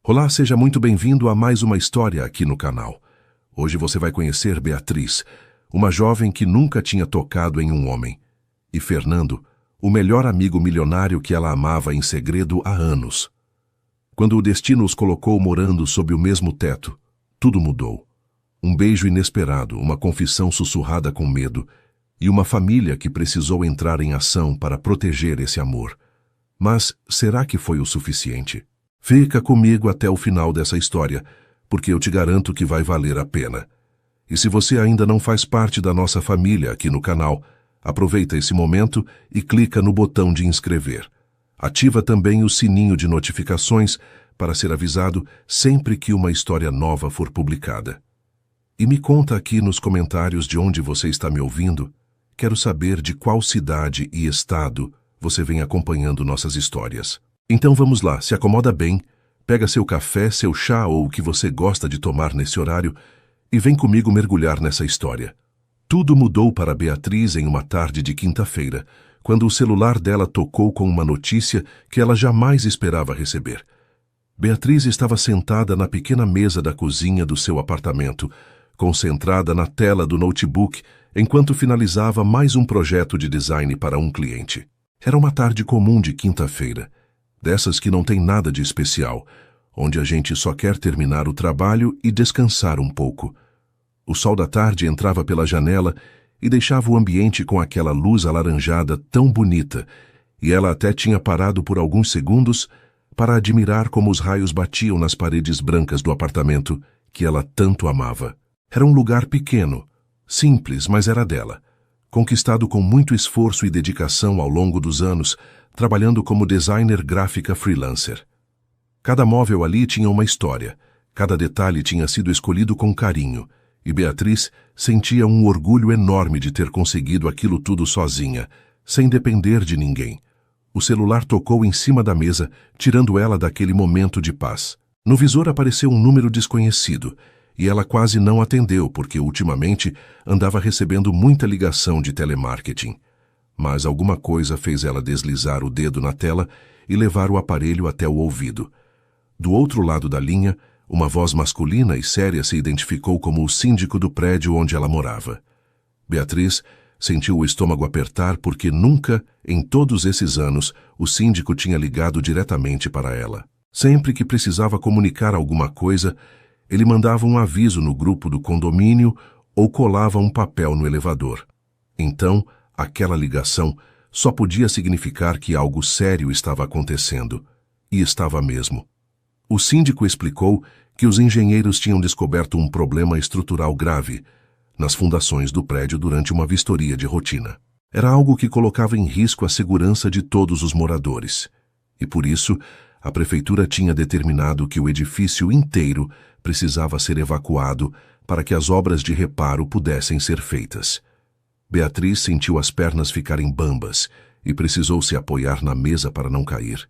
Olá, seja muito bem-vindo a mais uma história aqui no canal. Hoje você vai conhecer Beatriz, uma jovem que nunca tinha tocado em um homem, e Fernando, o melhor amigo milionário que ela amava em segredo há anos. Quando o destino os colocou morando sob o mesmo teto, tudo mudou. Um beijo inesperado, uma confissão sussurrada com medo, e uma família que precisou entrar em ação para proteger esse amor. Mas será que foi o suficiente? Fica comigo até o final dessa história, porque eu te garanto que vai valer a pena. E se você ainda não faz parte da nossa família aqui no canal, aproveita esse momento e clica no botão de inscrever. Ativa também o sininho de notificações para ser avisado sempre que uma história nova for publicada. E me conta aqui nos comentários de onde você está me ouvindo. Quero saber de qual cidade e estado você vem acompanhando nossas histórias. Então vamos lá, se acomoda bem, pega seu café, seu chá ou o que você gosta de tomar nesse horário e vem comigo mergulhar nessa história. Tudo mudou para Beatriz em uma tarde de quinta-feira, quando o celular dela tocou com uma notícia que ela jamais esperava receber. Beatriz estava sentada na pequena mesa da cozinha do seu apartamento, concentrada na tela do notebook, enquanto finalizava mais um projeto de design para um cliente. Era uma tarde comum de quinta-feira, dessas que não tem nada de especial, onde a gente só quer terminar o trabalho e descansar um pouco. O sol da tarde entrava pela janela e deixava o ambiente com aquela luz alaranjada tão bonita, e ela até tinha parado por alguns segundos para admirar como os raios batiam nas paredes brancas do apartamento que ela tanto amava. Era um lugar pequeno, simples, mas era dela, conquistado com muito esforço e dedicação ao longo dos anos, trabalhando como designer gráfica freelancer. Cada móvel ali tinha uma história, cada detalhe tinha sido escolhido com carinho, e Beatriz sentia um orgulho enorme de ter conseguido aquilo tudo sozinha, sem depender de ninguém. O celular tocou em cima da mesa, tirando ela daquele momento de paz. No visor apareceu um número desconhecido, e ela quase não atendeu porque ultimamente andava recebendo muita ligação de telemarketing. Mas alguma coisa fez ela deslizar o dedo na tela e levar o aparelho até o ouvido. Do outro lado da linha, uma voz masculina e séria se identificou como o síndico do prédio onde ela morava. Beatriz sentiu o estômago apertar porque nunca, em todos esses anos, o síndico tinha ligado diretamente para ela. Sempre que precisava comunicar alguma coisa, ele mandava um aviso no grupo do condomínio ou colava um papel no elevador. Então, aquela ligação só podia significar que algo sério estava acontecendo, e estava mesmo. O síndico explicou que os engenheiros tinham descoberto um problema estrutural grave nas fundações do prédio durante uma vistoria de rotina. Era algo que colocava em risco a segurança de todos os moradores, e por isso a prefeitura tinha determinado que o edifício inteiro precisava ser evacuado para que as obras de reparo pudessem ser feitas. Beatriz sentiu as pernas ficarem bambas e precisou se apoiar na mesa para não cair.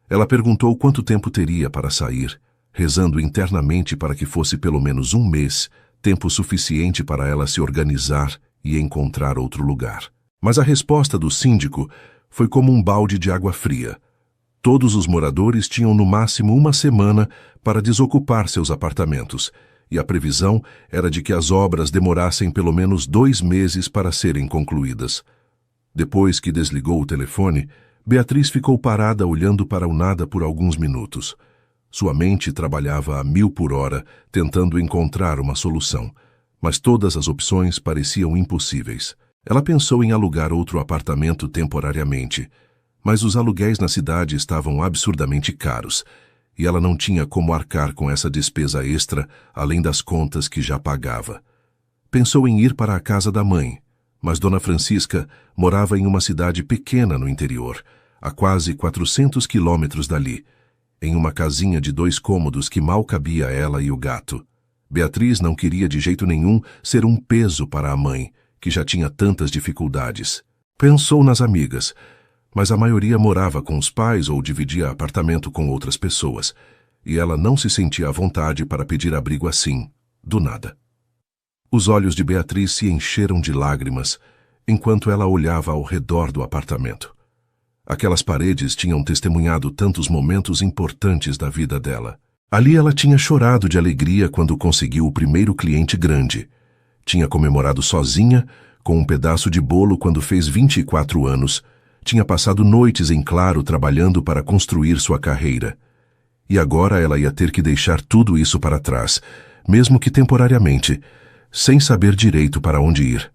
Ela perguntou quanto tempo teria para sair, rezando internamente para que fosse pelo menos um mês, tempo suficiente para ela se organizar e encontrar outro lugar. Mas a resposta do síndico foi como um balde de água fria. Todos os moradores tinham no máximo uma semana para desocupar seus apartamentos, e a previsão era de que as obras demorassem pelo menos 2 meses para serem concluídas. Depois que desligou o telefone, Beatriz ficou parada olhando para o nada por alguns minutos. Sua mente trabalhava a 1000 por hora, tentando encontrar uma solução, mas todas as opções pareciam impossíveis. Ela pensou em alugar outro apartamento temporariamente, mas os aluguéis na cidade estavam absurdamente caros, e ela não tinha como arcar com essa despesa extra, além das contas que já pagava. Pensou em ir para a casa da mãe, mas Dona Francisca morava em uma cidade pequena no interior, a quase 400 quilômetros dali, em uma casinha de 2 cômodos que mal cabia ela e o gato. Beatriz não queria de jeito nenhum ser um peso para a mãe, que já tinha tantas dificuldades. Pensou nas amigas, mas a maioria morava com os pais ou dividia apartamento com outras pessoas, e ela não se sentia à vontade para pedir abrigo assim, do nada. Os olhos de Beatriz se encheram de lágrimas, enquanto ela olhava ao redor do apartamento. Aquelas paredes tinham testemunhado tantos momentos importantes da vida dela. Ali ela tinha chorado de alegria quando conseguiu o primeiro cliente grande. Tinha comemorado sozinha, com um pedaço de bolo quando fez 24 anos. Tinha passado noites em claro trabalhando para construir sua carreira. E agora ela ia ter que deixar tudo isso para trás, mesmo que temporariamente, sem saber direito para onde ir.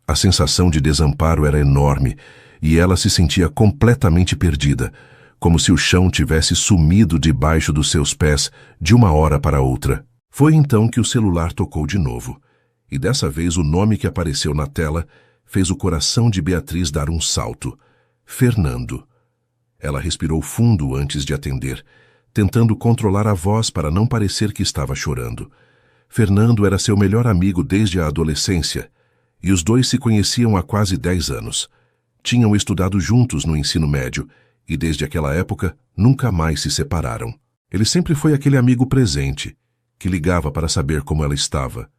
A sensação de desamparo era enorme e ela se sentia completamente perdida, como se o chão tivesse sumido debaixo dos seus pés de uma hora para outra. Foi então que o celular tocou de novo, e dessa vez o nome que apareceu na tela fez o coração de Beatriz dar um salto. Fernando. Ela respirou fundo antes de atender, tentando controlar a voz para não parecer que estava chorando. Fernando era seu melhor amigo desde a adolescência, e os dois se conheciam há quase 10 anos. Tinham estudado juntos no ensino médio, e desde aquela época nunca mais se separaram. Ele sempre foi aquele amigo presente, que ligava para saber como ela estava,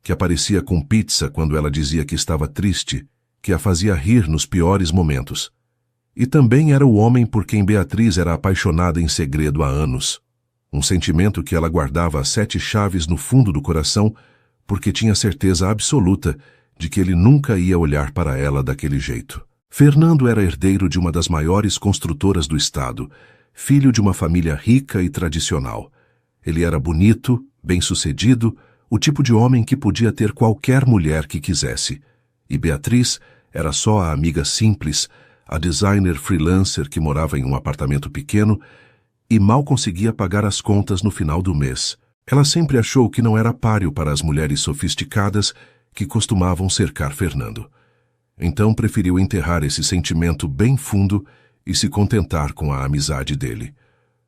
que aparecia com pizza quando ela dizia que estava triste, que a fazia rir nos piores momentos. E também era o homem por quem Beatriz era apaixonada em segredo há anos. Um sentimento que ela guardava às 7 chaves no fundo do coração, porque tinha certeza absoluta de que ele nunca ia olhar para ela daquele jeito. Fernando era herdeiro de uma das maiores construtoras do estado, filho de uma família rica e tradicional. Ele era bonito, bem-sucedido, o tipo de homem que podia ter qualquer mulher que quisesse. E Beatriz era só a amiga simples, a designer freelancer que morava em um apartamento pequeno e mal conseguia pagar as contas no final do mês. Ela sempre achou que não era páreo para as mulheres sofisticadas que costumavam cercar Fernando. Então preferiu enterrar esse sentimento bem fundo e se contentar com a amizade dele.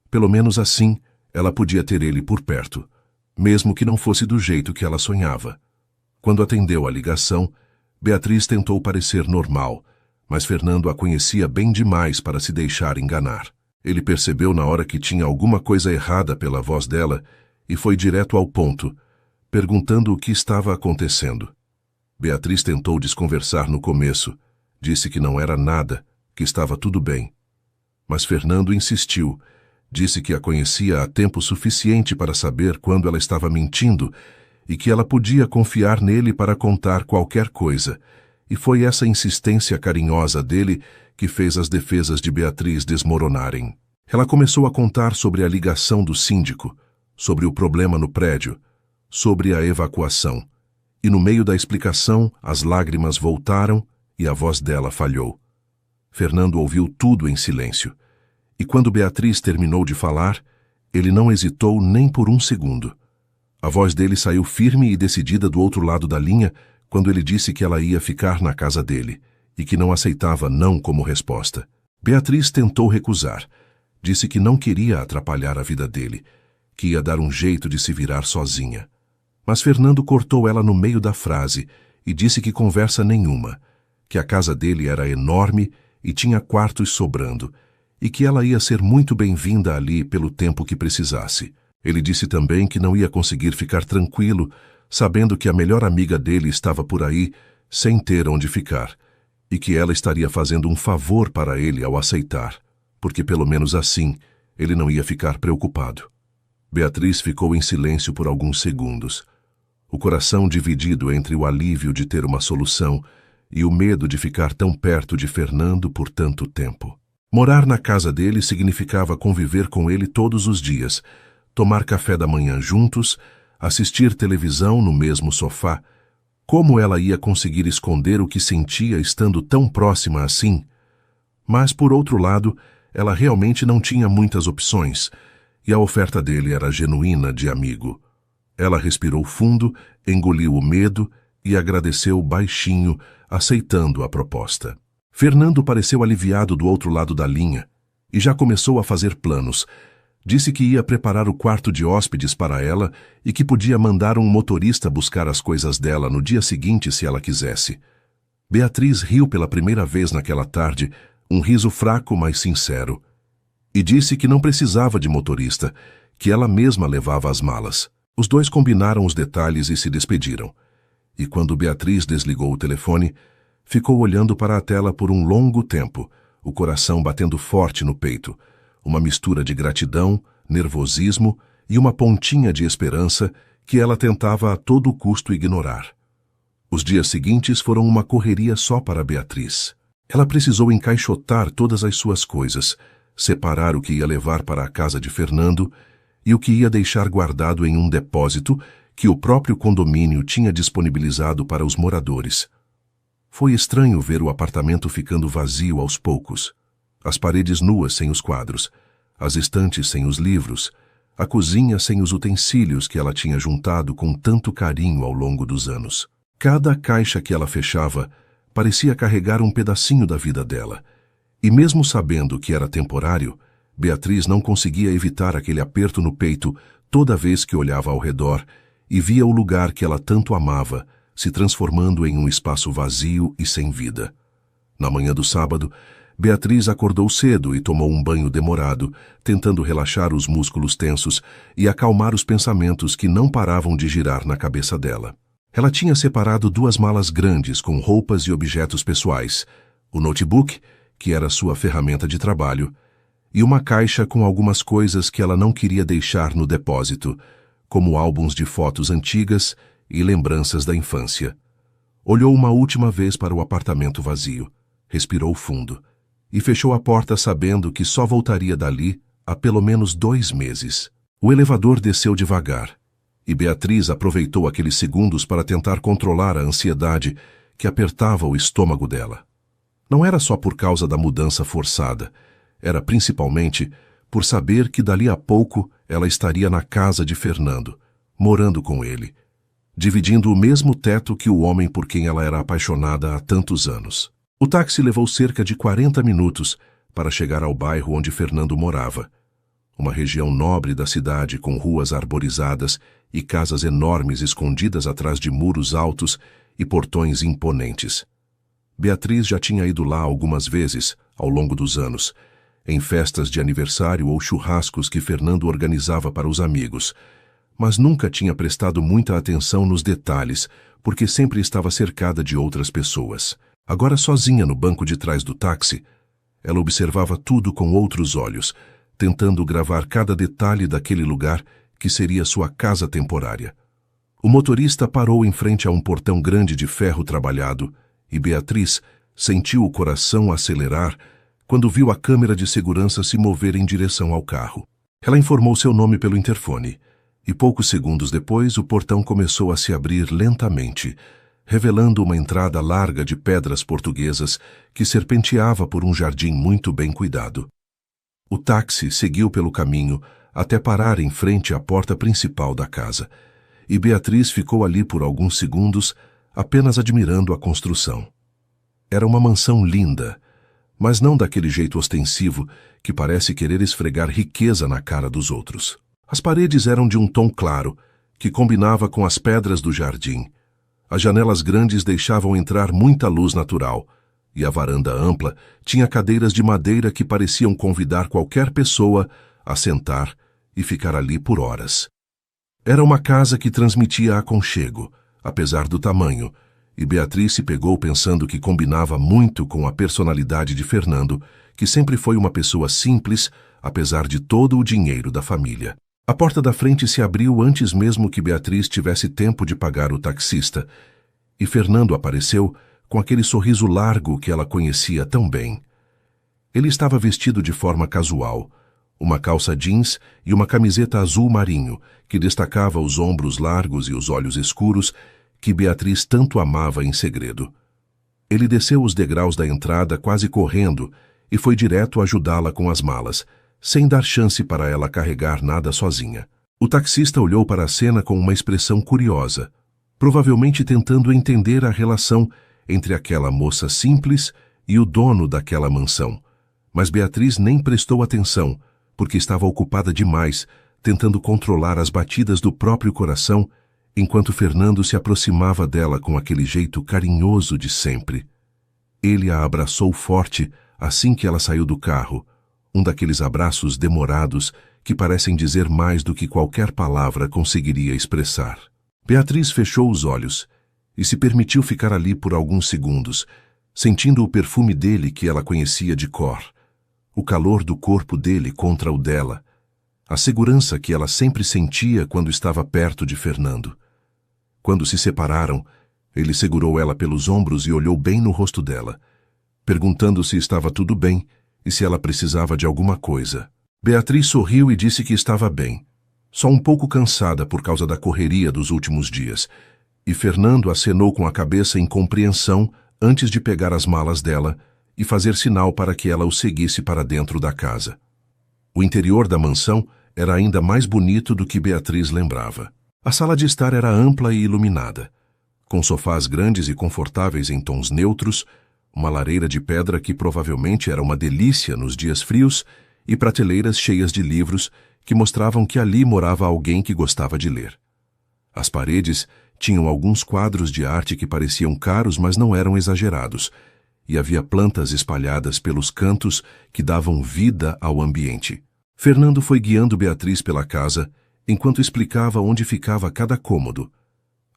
Pelo menos assim, ela podia ter ele por perto, mesmo que não fosse do jeito que ela sonhava. Quando atendeu a ligação, Beatriz tentou parecer normal, mas Fernando a conhecia bem demais para se deixar enganar. Ele percebeu na hora que tinha alguma coisa errada pela voz dela e foi direto ao ponto, perguntando o que estava acontecendo. Beatriz tentou desconversar no começo, disse que não era nada, que estava tudo bem. Mas Fernando insistiu, disse que a conhecia há tempo suficiente para saber quando ela estava mentindo e que ela podia confiar nele para contar qualquer coisa, e foi essa insistência carinhosa dele que fez as defesas de Beatriz desmoronarem. Ela começou a contar sobre a ligação do síndico, sobre o problema no prédio, sobre a evacuação. E no meio da explicação, as lágrimas voltaram e a voz dela falhou. Fernando ouviu tudo em silêncio. E quando Beatriz terminou de falar, ele não hesitou nem por um segundo. A voz dele saiu firme e decidida do outro lado da linha quando ele disse que ela ia ficar na casa dele e que não aceitava não como resposta. Beatriz tentou recusar. Disse que não queria atrapalhar a vida dele, que ia dar um jeito de se virar sozinha. Mas Fernando cortou ela no meio da frase e disse que conversa nenhuma, que a casa dele era enorme e tinha quartos sobrando, e que ela ia ser muito bem-vinda ali pelo tempo que precisasse. Ele disse também que não ia conseguir ficar tranquilo, sabendo que a melhor amiga dele estava por aí, sem ter onde ficar, e que ela estaria fazendo um favor para ele ao aceitar, porque pelo menos assim ele não ia ficar preocupado. Beatriz ficou em silêncio por alguns segundos, o coração dividido entre o alívio de ter uma solução e o medo de ficar tão perto de Fernando por tanto tempo. Morar na casa dele significava conviver com ele todos os dias, tomar café da manhã juntos, assistir televisão no mesmo sofá. Como ela ia conseguir esconder o que sentia estando tão próxima assim? Mas, por outro lado, ela realmente não tinha muitas opções, e a oferta dele era genuína de amigo. Ela respirou fundo, engoliu o medo e agradeceu baixinho, aceitando a proposta. Fernando pareceu aliviado do outro lado da linha e já começou a fazer planos. Disse que ia preparar o quarto de hóspedes para ela e que podia mandar um motorista buscar as coisas dela no dia seguinte se ela quisesse. Beatriz riu pela primeira vez naquela tarde, um riso fraco, mas sincero, e disse que não precisava de motorista, que ela mesma levava as malas. Os dois combinaram os detalhes e se despediram. E quando Beatriz desligou o telefone, ficou olhando para a tela por um longo tempo, o coração batendo forte no peito, uma mistura de gratidão, nervosismo e uma pontinha de esperança que ela tentava a todo custo ignorar. Os dias seguintes foram uma correria só para Beatriz. Ela precisou encaixotar todas as suas coisas, separar o que ia levar para a casa de Fernando e o que ia deixar guardado em um depósito que o próprio condomínio tinha disponibilizado para os moradores. Foi estranho ver o apartamento ficando vazio aos poucos. As paredes nuas sem os quadros, as estantes sem os livros, a cozinha sem os utensílios que ela tinha juntado com tanto carinho ao longo dos anos. Cada caixa que ela fechava parecia carregar um pedacinho da vida dela. E mesmo sabendo que era temporário, Beatriz não conseguia evitar aquele aperto no peito toda vez que olhava ao redor e via o lugar que ela tanto amava se transformando em um espaço vazio e sem vida. Na manhã do sábado, Beatriz acordou cedo e tomou um banho demorado, tentando relaxar os músculos tensos e acalmar os pensamentos que não paravam de girar na cabeça dela. Ela tinha separado 2 malas grandes com roupas e objetos pessoais, o notebook, que era sua ferramenta de trabalho, e uma caixa com algumas coisas que ela não queria deixar no depósito, como álbuns de fotos antigas e lembranças da infância. Olhou uma última vez para o apartamento vazio, respirou fundo e fechou a porta sabendo que só voltaria dali há pelo menos 2 meses. O elevador desceu devagar e Beatriz aproveitou aqueles segundos para tentar controlar a ansiedade que apertava o estômago dela. Não era só por causa da mudança forçada, era principalmente por saber que dali a pouco ela estaria na casa de Fernando, morando com ele, dividindo o mesmo teto que o homem por quem ela era apaixonada há tantos anos. O táxi levou cerca de 40 minutos para chegar ao bairro onde Fernando morava, uma região nobre da cidade com ruas arborizadas e casas enormes escondidas atrás de muros altos e portões imponentes. Beatriz já tinha ido lá algumas vezes ao longo dos anos, em festas de aniversário ou churrascos que Fernando organizava para os amigos, mas nunca tinha prestado muita atenção nos detalhes, porque sempre estava cercada de outras pessoas. Agora sozinha no banco de trás do táxi, ela observava tudo com outros olhos, tentando gravar cada detalhe daquele lugar que seria sua casa temporária. O motorista parou em frente a um portão grande de ferro trabalhado e Beatriz sentiu o coração acelerar quando viu a câmera de segurança se mover em direção ao carro. Ela informou seu nome pelo interfone e poucos segundos depois o portão começou a se abrir lentamente, revelando uma entrada larga de pedras portuguesas que serpenteava por um jardim muito bem cuidado. O táxi seguiu pelo caminho até parar em frente à porta principal da casa, e Beatriz ficou ali por alguns segundos apenas admirando a construção. Era uma mansão linda, mas não daquele jeito ostensivo que parece querer esfregar riqueza na cara dos outros. As paredes eram de um tom claro, que combinava com as pedras do jardim. As janelas grandes deixavam entrar muita luz natural, e a varanda ampla tinha cadeiras de madeira que pareciam convidar qualquer pessoa a sentar e ficar ali por horas. Era uma casa que transmitia aconchego, apesar do tamanho, e Beatriz se pegou pensando que combinava muito com a personalidade de Fernando, que sempre foi uma pessoa simples, apesar de todo o dinheiro da família. A porta da frente se abriu antes mesmo que Beatriz tivesse tempo de pagar o taxista, e Fernando apareceu com aquele sorriso largo que ela conhecia tão bem. Ele estava vestido de forma casual, uma calça jeans e uma camiseta azul marinho, que destacava os ombros largos e os olhos escuros que Beatriz tanto amava em segredo. Ele desceu os degraus da entrada quase correndo e foi direto ajudá-la com as malas, sem dar chance para ela carregar nada sozinha. O taxista olhou para a cena com uma expressão curiosa, provavelmente tentando entender a relação entre aquela moça simples e o dono daquela mansão. Mas Beatriz nem prestou atenção, porque estava ocupada demais, tentando controlar as batidas do próprio coração, enquanto Fernando se aproximava dela com aquele jeito carinhoso de sempre. Ele a abraçou forte assim que ela saiu do carro, um daqueles abraços demorados que parecem dizer mais do que qualquer palavra conseguiria expressar. Beatriz fechou os olhos e se permitiu ficar ali por alguns segundos, sentindo o perfume dele que ela conhecia de cor, o calor do corpo dele contra o dela, a segurança que ela sempre sentia quando estava perto de Fernando. Quando se separaram, ele segurou ela pelos ombros e olhou bem no rosto dela, perguntando se estava tudo bem e se ela precisava de alguma coisa. Beatriz sorriu e disse que estava bem, só um pouco cansada por causa da correria dos últimos dias, e Fernando acenou com a cabeça em compreensão antes de pegar as malas dela e fazer sinal para que ela o seguisse para dentro da casa. O interior da mansão era ainda mais bonito do que Beatriz lembrava. A sala de estar era ampla e iluminada, com sofás grandes e confortáveis em tons neutros, uma lareira de pedra que provavelmente era uma delícia nos dias frios e prateleiras cheias de livros que mostravam que ali morava alguém que gostava de ler. As paredes tinham alguns quadros de arte que pareciam caros, mas não eram exagerados, e havia plantas espalhadas pelos cantos que davam vida ao ambiente. Fernando foi guiando Beatriz pela casa enquanto explicava onde ficava cada cômodo.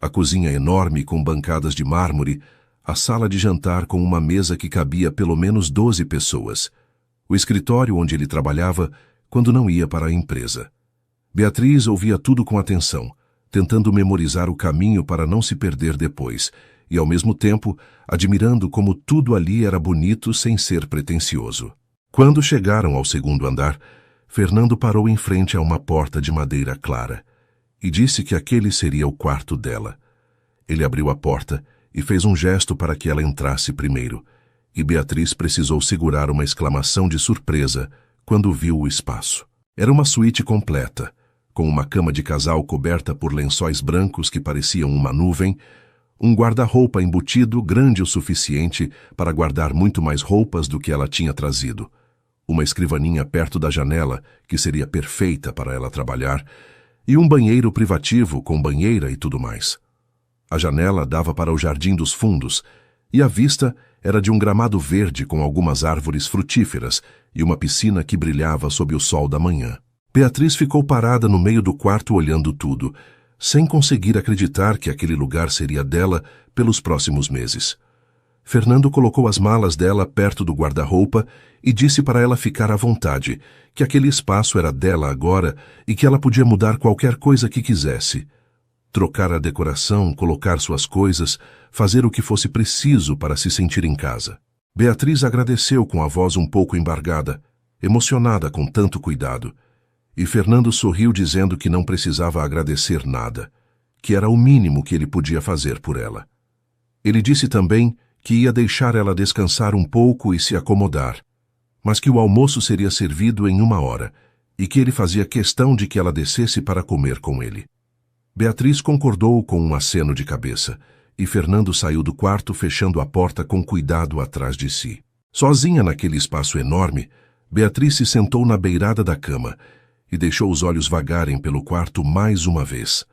A cozinha enorme com bancadas de mármore, a sala de jantar com uma mesa que cabia pelo menos 12 pessoas, o escritório onde ele trabalhava quando não ia para a empresa. Beatriz ouvia tudo com atenção, tentando memorizar o caminho para não se perder depois, e ao mesmo tempo admirando como tudo ali era bonito sem ser pretensioso. Quando chegaram ao segundo andar, Fernando parou em frente a uma porta de madeira clara e disse que aquele seria o quarto dela. Ele abriu a porta e fez um gesto para que ela entrasse primeiro, e Beatriz precisou segurar uma exclamação de surpresa quando viu o espaço. Era uma suíte completa, com uma cama de casal coberta por lençóis brancos que pareciam uma nuvem, um guarda-roupa embutido grande o suficiente para guardar muito mais roupas do que ela tinha trazido, uma escrivaninha perto da janela, que seria perfeita para ela trabalhar, e um banheiro privativo com banheira e tudo mais. A janela dava para o jardim dos fundos, e a vista era de um gramado verde com algumas árvores frutíferas e uma piscina que brilhava sob o sol da manhã. Beatriz ficou parada no meio do quarto olhando tudo, sem conseguir acreditar que aquele lugar seria dela pelos próximos meses. Fernando colocou as malas dela perto do guarda-roupa e disse para ela ficar à vontade, que aquele espaço era dela agora e que ela podia mudar qualquer coisa que quisesse. Trocar a decoração, colocar suas coisas, fazer o que fosse preciso para se sentir em casa. Beatriz agradeceu com a voz um pouco embargada, emocionada com tanto cuidado, e Fernando sorriu dizendo que não precisava agradecer nada, que era o mínimo que ele podia fazer por ela. Ele disse também que ia deixar ela descansar um pouco e se acomodar, mas que o almoço seria servido em 1 hora e que ele fazia questão de que ela descesse para comer com ele. Beatriz concordou com um aceno de cabeça e Fernando saiu do quarto fechando a porta com cuidado atrás de si. Sozinha naquele espaço enorme, Beatriz se sentou na beirada da cama e deixou os olhos vagarem pelo quarto mais uma vez.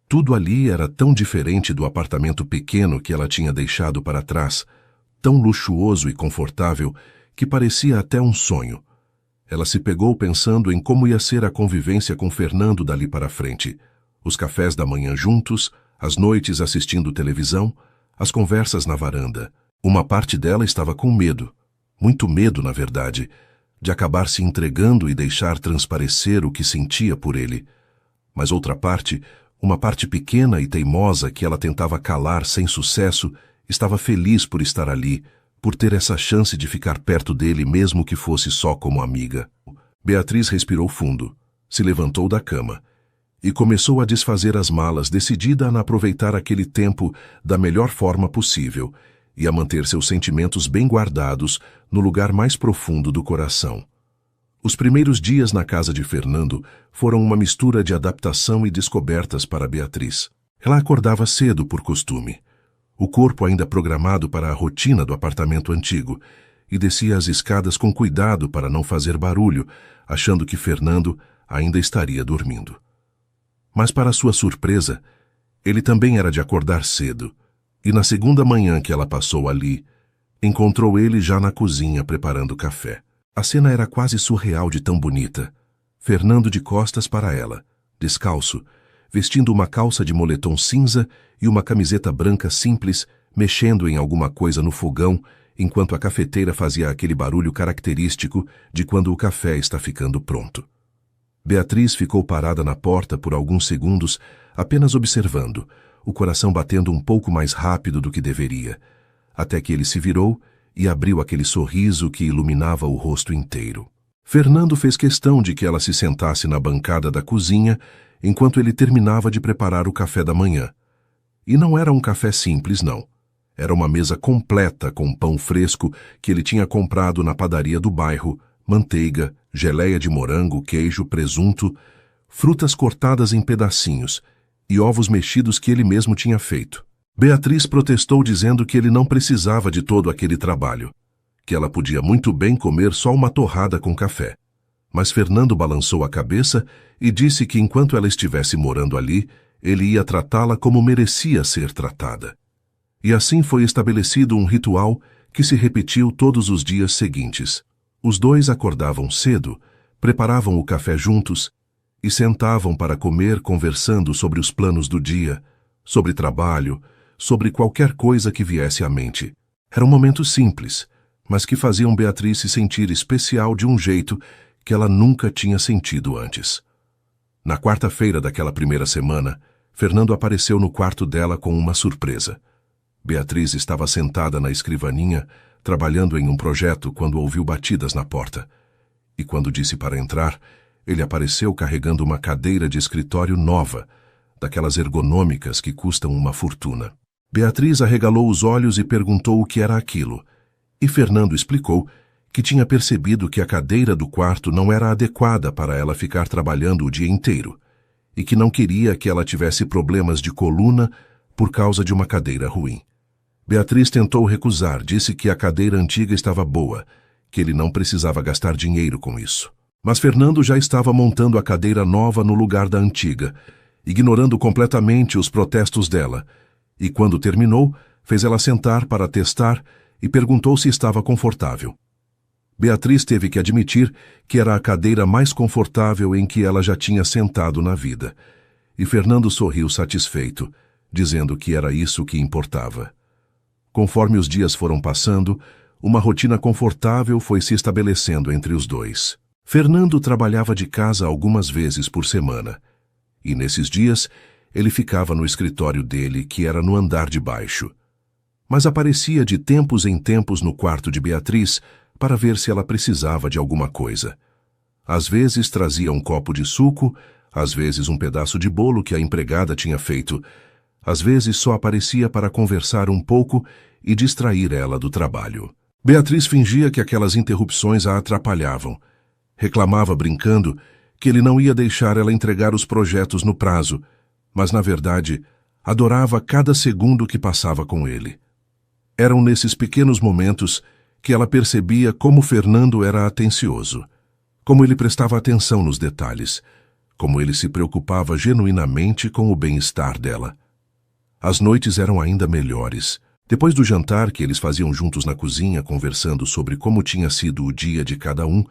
Tudo ali era tão diferente do apartamento pequeno que ela tinha deixado para trás, tão luxuoso e confortável que parecia até um sonho. Ela se pegou pensando em como ia ser a convivência com Fernando dali para frente, os cafés da manhã juntos, as noites assistindo televisão, as conversas na varanda. Uma parte dela estava com medo, muito medo na verdade, de acabar se entregando e deixar transparecer o que sentia por ele. Mas outra parte, uma parte pequena e teimosa que ela tentava calar sem sucesso, estava feliz por estar ali, por ter essa chance de ficar perto dele mesmo que fosse só como amiga. Beatriz respirou fundo, se levantou da cama e começou a desfazer as malas, decidida a aproveitar aquele tempo da melhor forma possível e a manter seus sentimentos bem guardados no lugar mais profundo do coração. Os primeiros dias na casa de Fernando foram uma mistura de adaptação e descobertas para Beatriz. Ela acordava cedo por costume, o corpo ainda programado para a rotina do apartamento antigo, e descia as escadas com cuidado para não fazer barulho, achando que Fernando ainda estaria dormindo. Mas para sua surpresa, ele também era de acordar cedo, e na segunda manhã que ela passou ali, encontrou ele já na cozinha preparando café. A cena era quase surreal de tão bonita. Fernando de costas para ela, descalço, vestindo uma calça de moletom cinza e uma camiseta branca simples, mexendo em alguma coisa no fogão, enquanto a cafeteira fazia aquele barulho característico de quando o café está ficando pronto. Beatriz ficou parada na porta por alguns segundos, apenas observando, o coração batendo um pouco mais rápido do que deveria, até que ele se virou e abriu aquele sorriso que iluminava o rosto inteiro. Fernando fez questão de que ela se sentasse na bancada da cozinha enquanto ele terminava de preparar o café da manhã. E não era um café simples, não. Era uma mesa completa com pão fresco que ele tinha comprado na padaria do bairro, manteiga, geleia de morango, queijo, presunto, frutas cortadas em pedacinhos e ovos mexidos que ele mesmo tinha feito. Beatriz protestou dizendo que ele não precisava de todo aquele trabalho, que ela podia muito bem comer só uma torrada com café. Mas Fernando balançou a cabeça e disse que enquanto ela estivesse morando ali, ele ia tratá-la como merecia ser tratada. E assim foi estabelecido um ritual que se repetiu todos os dias seguintes. Os dois acordavam cedo, preparavam o café juntos e sentavam para comer conversando sobre os planos do dia, sobre trabalho, sobre qualquer coisa que viesse à mente. Eram momentos simples, mas que faziam Beatriz se sentir especial de um jeito que ela nunca tinha sentido antes. Na quarta-feira daquela primeira semana, Fernando apareceu no quarto dela com uma surpresa. Beatriz estava sentada na escrivaninha, trabalhando em um projeto quando ouviu batidas na porta. E quando disse para entrar, ele apareceu carregando uma cadeira de escritório nova, daquelas ergonômicas que custam uma fortuna. Beatriz arregalou os olhos e perguntou o que era aquilo, e Fernando explicou que tinha percebido que a cadeira do quarto não era adequada para ela ficar trabalhando o dia inteiro, e que não queria que ela tivesse problemas de coluna por causa de uma cadeira ruim. Beatriz tentou recusar, disse que a cadeira antiga estava boa, que ele não precisava gastar dinheiro com isso. Mas Fernando já estava montando a cadeira nova no lugar da antiga, ignorando completamente os protestos dela, e quando terminou, fez ela sentar para testar e perguntou se estava confortável. Beatriz teve que admitir que era a cadeira mais confortável em que ela já tinha sentado na vida, e Fernando sorriu satisfeito, dizendo que era isso que importava. Conforme os dias foram passando, uma rotina confortável foi se estabelecendo entre os dois. Fernando trabalhava de casa algumas vezes por semana, e nesses dias ele ficava no escritório dele, que era no andar de baixo. Mas aparecia de tempos em tempos no quarto de Beatriz para ver se ela precisava de alguma coisa. Às vezes trazia um copo de suco, às vezes um pedaço de bolo que a empregada tinha feito, às vezes só aparecia para conversar um pouco e distrair ela do trabalho. Beatriz fingia que aquelas interrupções a atrapalhavam. Reclamava brincando que ele não ia deixar ela entregar os projetos no prazo, mas na verdade adorava cada segundo que passava com ele. Eram nesses pequenos momentos que ela percebia como Fernando era atencioso, como ele prestava atenção nos detalhes, como ele se preocupava genuinamente com o bem-estar dela. As noites eram ainda melhores. Depois do jantar que eles faziam juntos na cozinha, conversando sobre como tinha sido o dia de cada um,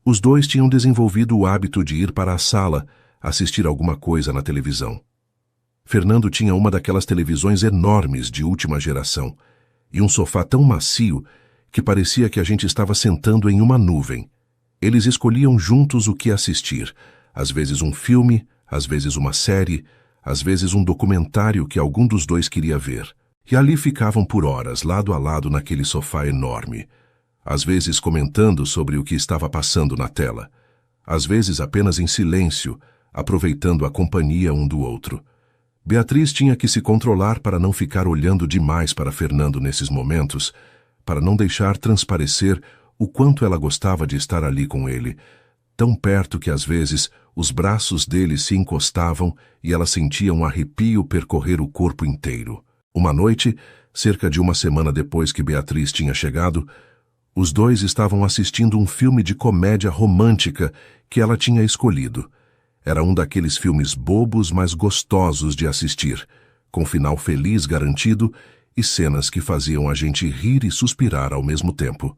os dois tinham desenvolvido o hábito de ir para a sala assistir alguma coisa na televisão. Fernando tinha uma daquelas televisões enormes de última geração e um sofá tão macio que parecia que a gente estava sentando em uma nuvem. Eles escolhiam juntos o que assistir, às vezes um filme, às vezes uma série, às vezes um documentário que algum dos dois queria ver. E ali ficavam por horas, lado a lado naquele sofá enorme, às vezes comentando sobre o que estava passando na tela, às vezes apenas em silêncio, aproveitando a companhia um do outro. Beatriz tinha que se controlar para não ficar olhando demais para Fernando nesses momentos, para não deixar transparecer o quanto ela gostava de estar ali com ele, tão perto que às vezes os braços dele se encostavam e ela sentia um arrepio percorrer o corpo inteiro. Uma noite, cerca de uma semana depois que Beatriz tinha chegado, os dois estavam assistindo um filme de comédia romântica que ela tinha escolhido. Era um daqueles filmes bobos, mas gostosos de assistir, com final feliz garantido e cenas que faziam a gente rir e suspirar ao mesmo tempo.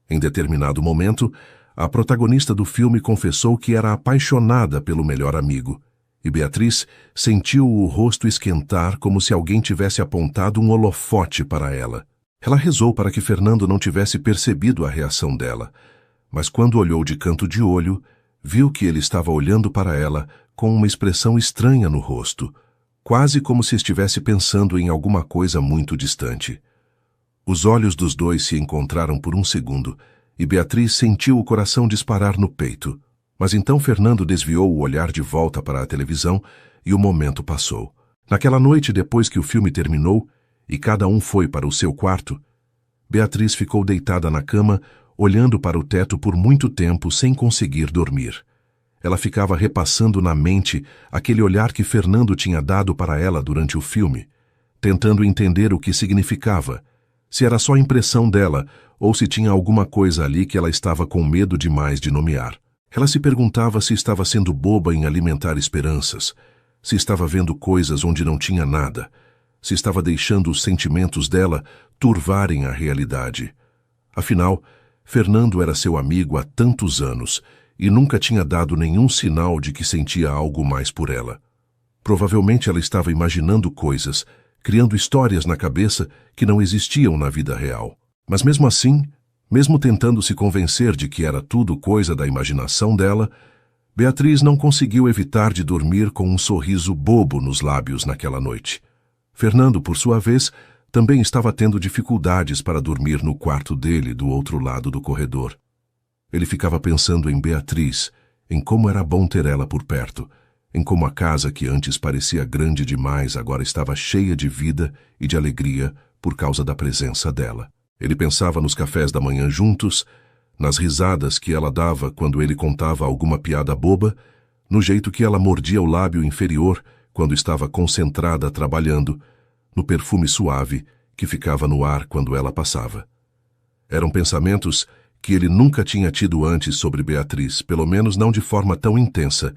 Em determinado momento, a protagonista do filme confessou que era apaixonada pelo melhor amigo, e Beatriz sentiu o rosto esquentar como se alguém tivesse apontado um holofote para ela. Ela rezou para que Fernando não tivesse percebido a reação dela, mas quando olhou de canto de olho, Viu que ele estava olhando para ela com uma expressão estranha no rosto, quase como se estivesse pensando em alguma coisa muito distante. Os olhos dos dois se encontraram por um segundo e Beatriz sentiu o coração disparar no peito. Mas então Fernando desviou o olhar de volta para a televisão e o momento passou. Naquela noite, depois que o filme terminou e cada um foi para o seu quarto, Beatriz ficou deitada na cama, olhando para o teto por muito tempo sem conseguir dormir. Ela ficava repassando na mente aquele olhar que Fernando tinha dado para ela durante o filme, tentando entender o que significava, se era só impressão dela ou se tinha alguma coisa ali que ela estava com medo demais de nomear. Ela se perguntava se estava sendo boba em alimentar esperanças, se estava vendo coisas onde não tinha nada, se estava deixando os sentimentos dela turvarem a realidade. Afinal, Fernando era seu amigo há tantos anos e nunca tinha dado nenhum sinal de que sentia algo mais por ela. Provavelmente ela estava imaginando coisas, criando histórias na cabeça que não existiam na vida real. Mas mesmo assim, mesmo tentando se convencer de que era tudo coisa da imaginação dela, Beatriz não conseguiu evitar de dormir com um sorriso bobo nos lábios naquela noite. Fernando, por sua vez, também estava tendo dificuldades para dormir no quarto dele do outro lado do corredor. Ele ficava pensando em Beatriz, em como era bom ter ela por perto, em como a casa que antes parecia grande demais agora estava cheia de vida e de alegria por causa da presença dela. Ele pensava nos cafés da manhã juntos, nas risadas que ela dava quando ele contava alguma piada boba, no jeito que ela mordia o lábio inferior quando estava concentrada trabalhando, no perfume suave que ficava no ar quando ela passava. Eram pensamentos que ele nunca tinha tido antes sobre Beatriz, pelo menos não de forma tão intensa,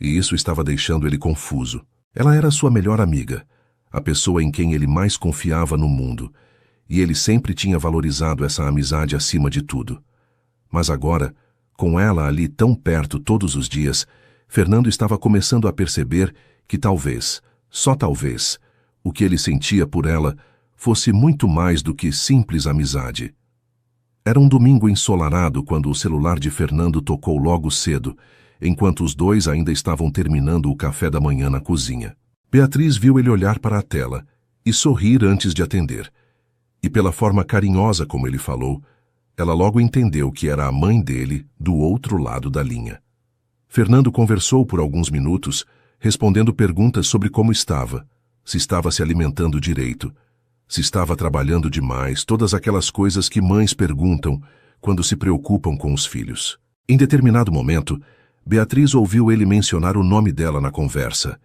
e isso estava deixando ele confuso. Ela era sua melhor amiga, a pessoa em quem ele mais confiava no mundo, e ele sempre tinha valorizado essa amizade acima de tudo. Mas agora, com ela ali tão perto todos os dias, Fernando estava começando a perceber que talvez, só talvez, o que ele sentia por ela fosse muito mais do que simples amizade. Era um domingo ensolarado quando o celular de Fernando tocou logo cedo, enquanto os dois ainda estavam terminando o café da manhã na cozinha. Beatriz viu ele olhar para a tela e sorrir antes de atender. E pela forma carinhosa como ele falou, ela logo entendeu que era a mãe dele do outro lado da linha. Fernando conversou por alguns minutos, respondendo perguntas sobre como estava, se estava se alimentando direito, se estava trabalhando demais, todas aquelas coisas que mães perguntam quando se preocupam com os filhos. Em determinado momento, Beatriz ouviu ele mencionar o nome dela na conversa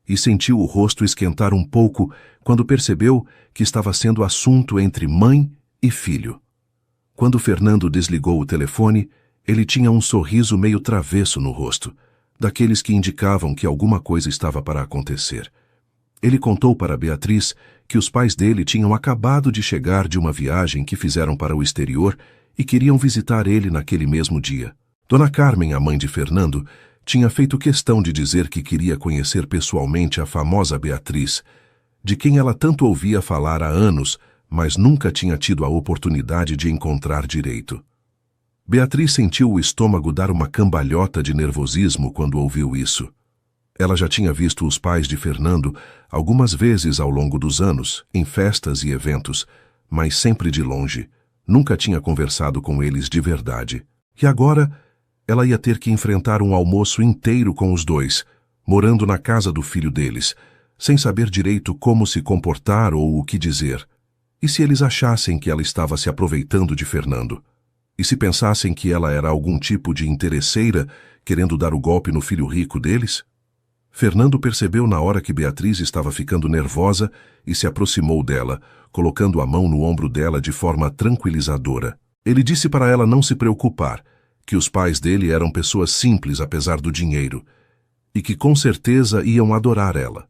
e sentiu o rosto esquentar um pouco quando percebeu que estava sendo assunto entre mãe e filho. Quando Fernando desligou o telefone, ele tinha um sorriso meio travesso no rosto, daqueles que indicavam que alguma coisa estava para acontecer. Ele contou para Beatriz que os pais dele tinham acabado de chegar de uma viagem que fizeram para o exterior e queriam visitar ele naquele mesmo dia. Dona Carmen, a mãe de Fernando, tinha feito questão de dizer que queria conhecer pessoalmente a famosa Beatriz, de quem ela tanto ouvia falar há anos, mas nunca tinha tido a oportunidade de encontrar direito. Beatriz sentiu o estômago dar uma cambalhota de nervosismo quando ouviu isso. Ela já tinha visto os pais de Fernando algumas vezes ao longo dos anos, em festas e eventos, mas sempre de longe. Nunca tinha conversado com eles de verdade. E agora, ela ia ter que enfrentar um almoço inteiro com os dois, morando na casa do filho deles, sem saber direito como se comportar ou o que dizer. E se eles achassem que ela estava se aproveitando de Fernando? E se pensassem que ela era algum tipo de interesseira, querendo dar o golpe no filho rico deles? Fernando percebeu na hora que Beatriz estava ficando nervosa e se aproximou dela, colocando a mão no ombro dela de forma tranquilizadora. Ele disse para ela não se preocupar, que os pais dele eram pessoas simples apesar do dinheiro, e que com certeza iam adorar ela.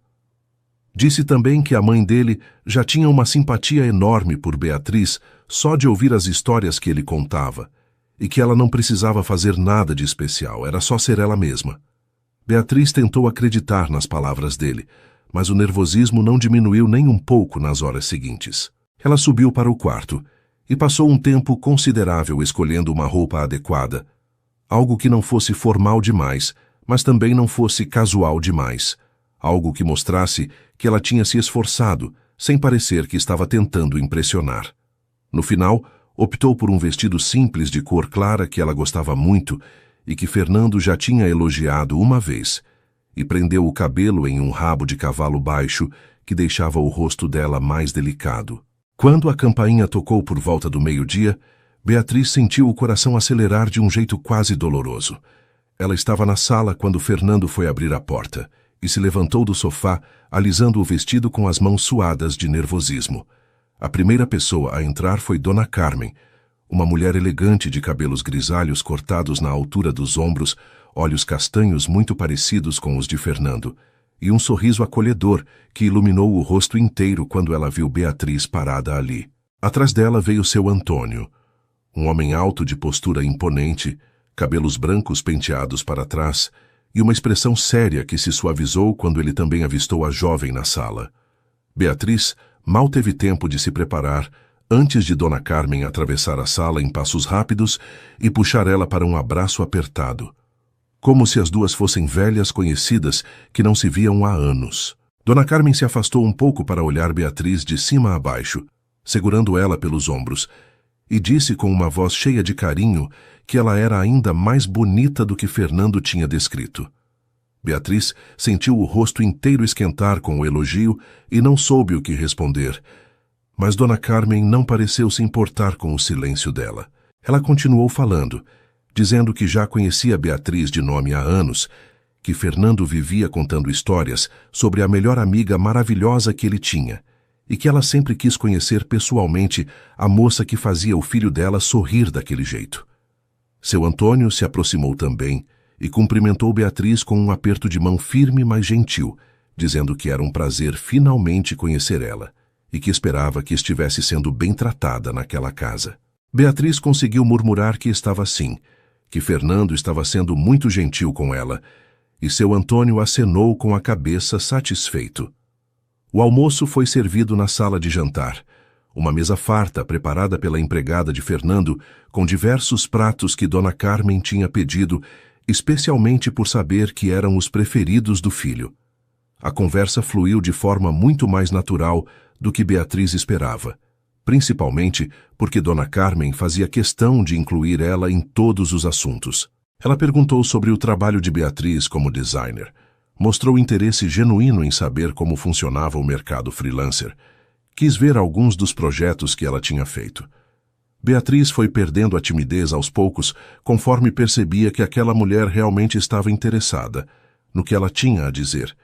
Disse também que a mãe dele já tinha uma simpatia enorme por Beatriz só de ouvir as histórias que ele contava, e que ela não precisava fazer nada de especial, era só ser ela mesma. Beatriz tentou acreditar nas palavras dele, mas o nervosismo não diminuiu nem um pouco nas horas seguintes. Ela subiu para o quarto e passou um tempo considerável escolhendo uma roupa adequada, Algo que não fosse formal demais, mas também não fosse casual demais. Algo que mostrasse que ela tinha se esforçado, sem parecer que estava tentando impressionar. No final, optou por um vestido simples de cor clara que ela gostava muito e que Fernando já tinha elogiado uma vez, e prendeu o cabelo em um rabo de cavalo baixo que deixava o rosto dela mais delicado. Quando a campainha tocou por volta do meio-dia, Beatriz sentiu o coração acelerar de um jeito quase doloroso. Ela estava na sala quando Fernando foi abrir a porta e se levantou do sofá, alisando o vestido com as mãos suadas de nervosismo. A primeira pessoa a entrar foi Dona Carmen, uma mulher elegante de cabelos grisalhos cortados na altura dos ombros, olhos castanhos muito parecidos com os de Fernando, e um sorriso acolhedor que iluminou o rosto inteiro quando ela viu Beatriz parada ali. Atrás dela veio seu Antônio, um homem alto de postura imponente, cabelos brancos penteados para trás e uma expressão séria que se suavizou quando ele também avistou a jovem na sala. Beatriz mal teve tempo de se preparar antes de Dona Carmen atravessar a sala em passos rápidos e puxar ela para um abraço apertado, como se as duas fossem velhas conhecidas que não se viam há anos. Dona Carmen se afastou um pouco para olhar Beatriz de cima a baixo, segurando ela pelos ombros, e disse com uma voz cheia de carinho que ela era ainda mais bonita do que Fernando tinha descrito. Beatriz sentiu o rosto inteiro esquentar com o elogio e não soube o que responder, mas Dona Carmen não pareceu se importar com o silêncio dela. Ela continuou falando, dizendo que já conhecia Beatriz de nome há anos, que Fernando vivia contando histórias sobre a melhor amiga maravilhosa que ele tinha, e que ela sempre quis conhecer pessoalmente a moça que fazia o filho dela sorrir daquele jeito. Seu Antônio se aproximou também e cumprimentou Beatriz com um aperto de mão firme, mas gentil, dizendo que era um prazer finalmente conhecer ela e que esperava que estivesse sendo bem tratada naquela casa. Beatriz conseguiu murmurar que estava assim, que Fernando estava sendo muito gentil com ela, e seu Antônio acenou com a cabeça satisfeito. O almoço foi servido na sala de jantar, uma mesa farta preparada pela empregada de Fernando, com diversos pratos que Dona Carmen tinha pedido, especialmente por saber que eram os preferidos do filho. A conversa fluiu de forma muito mais natural do que Beatriz esperava, principalmente porque Dona Carmen fazia questão de incluir ela em todos os assuntos. Ela perguntou sobre o trabalho de Beatriz como designer, mostrou interesse genuíno em saber como funcionava o mercado freelancer, quis ver alguns dos projetos que ela tinha feito. Beatriz foi perdendo a timidez aos poucos conforme percebia que aquela mulher realmente estava interessada no que ela tinha a dizer,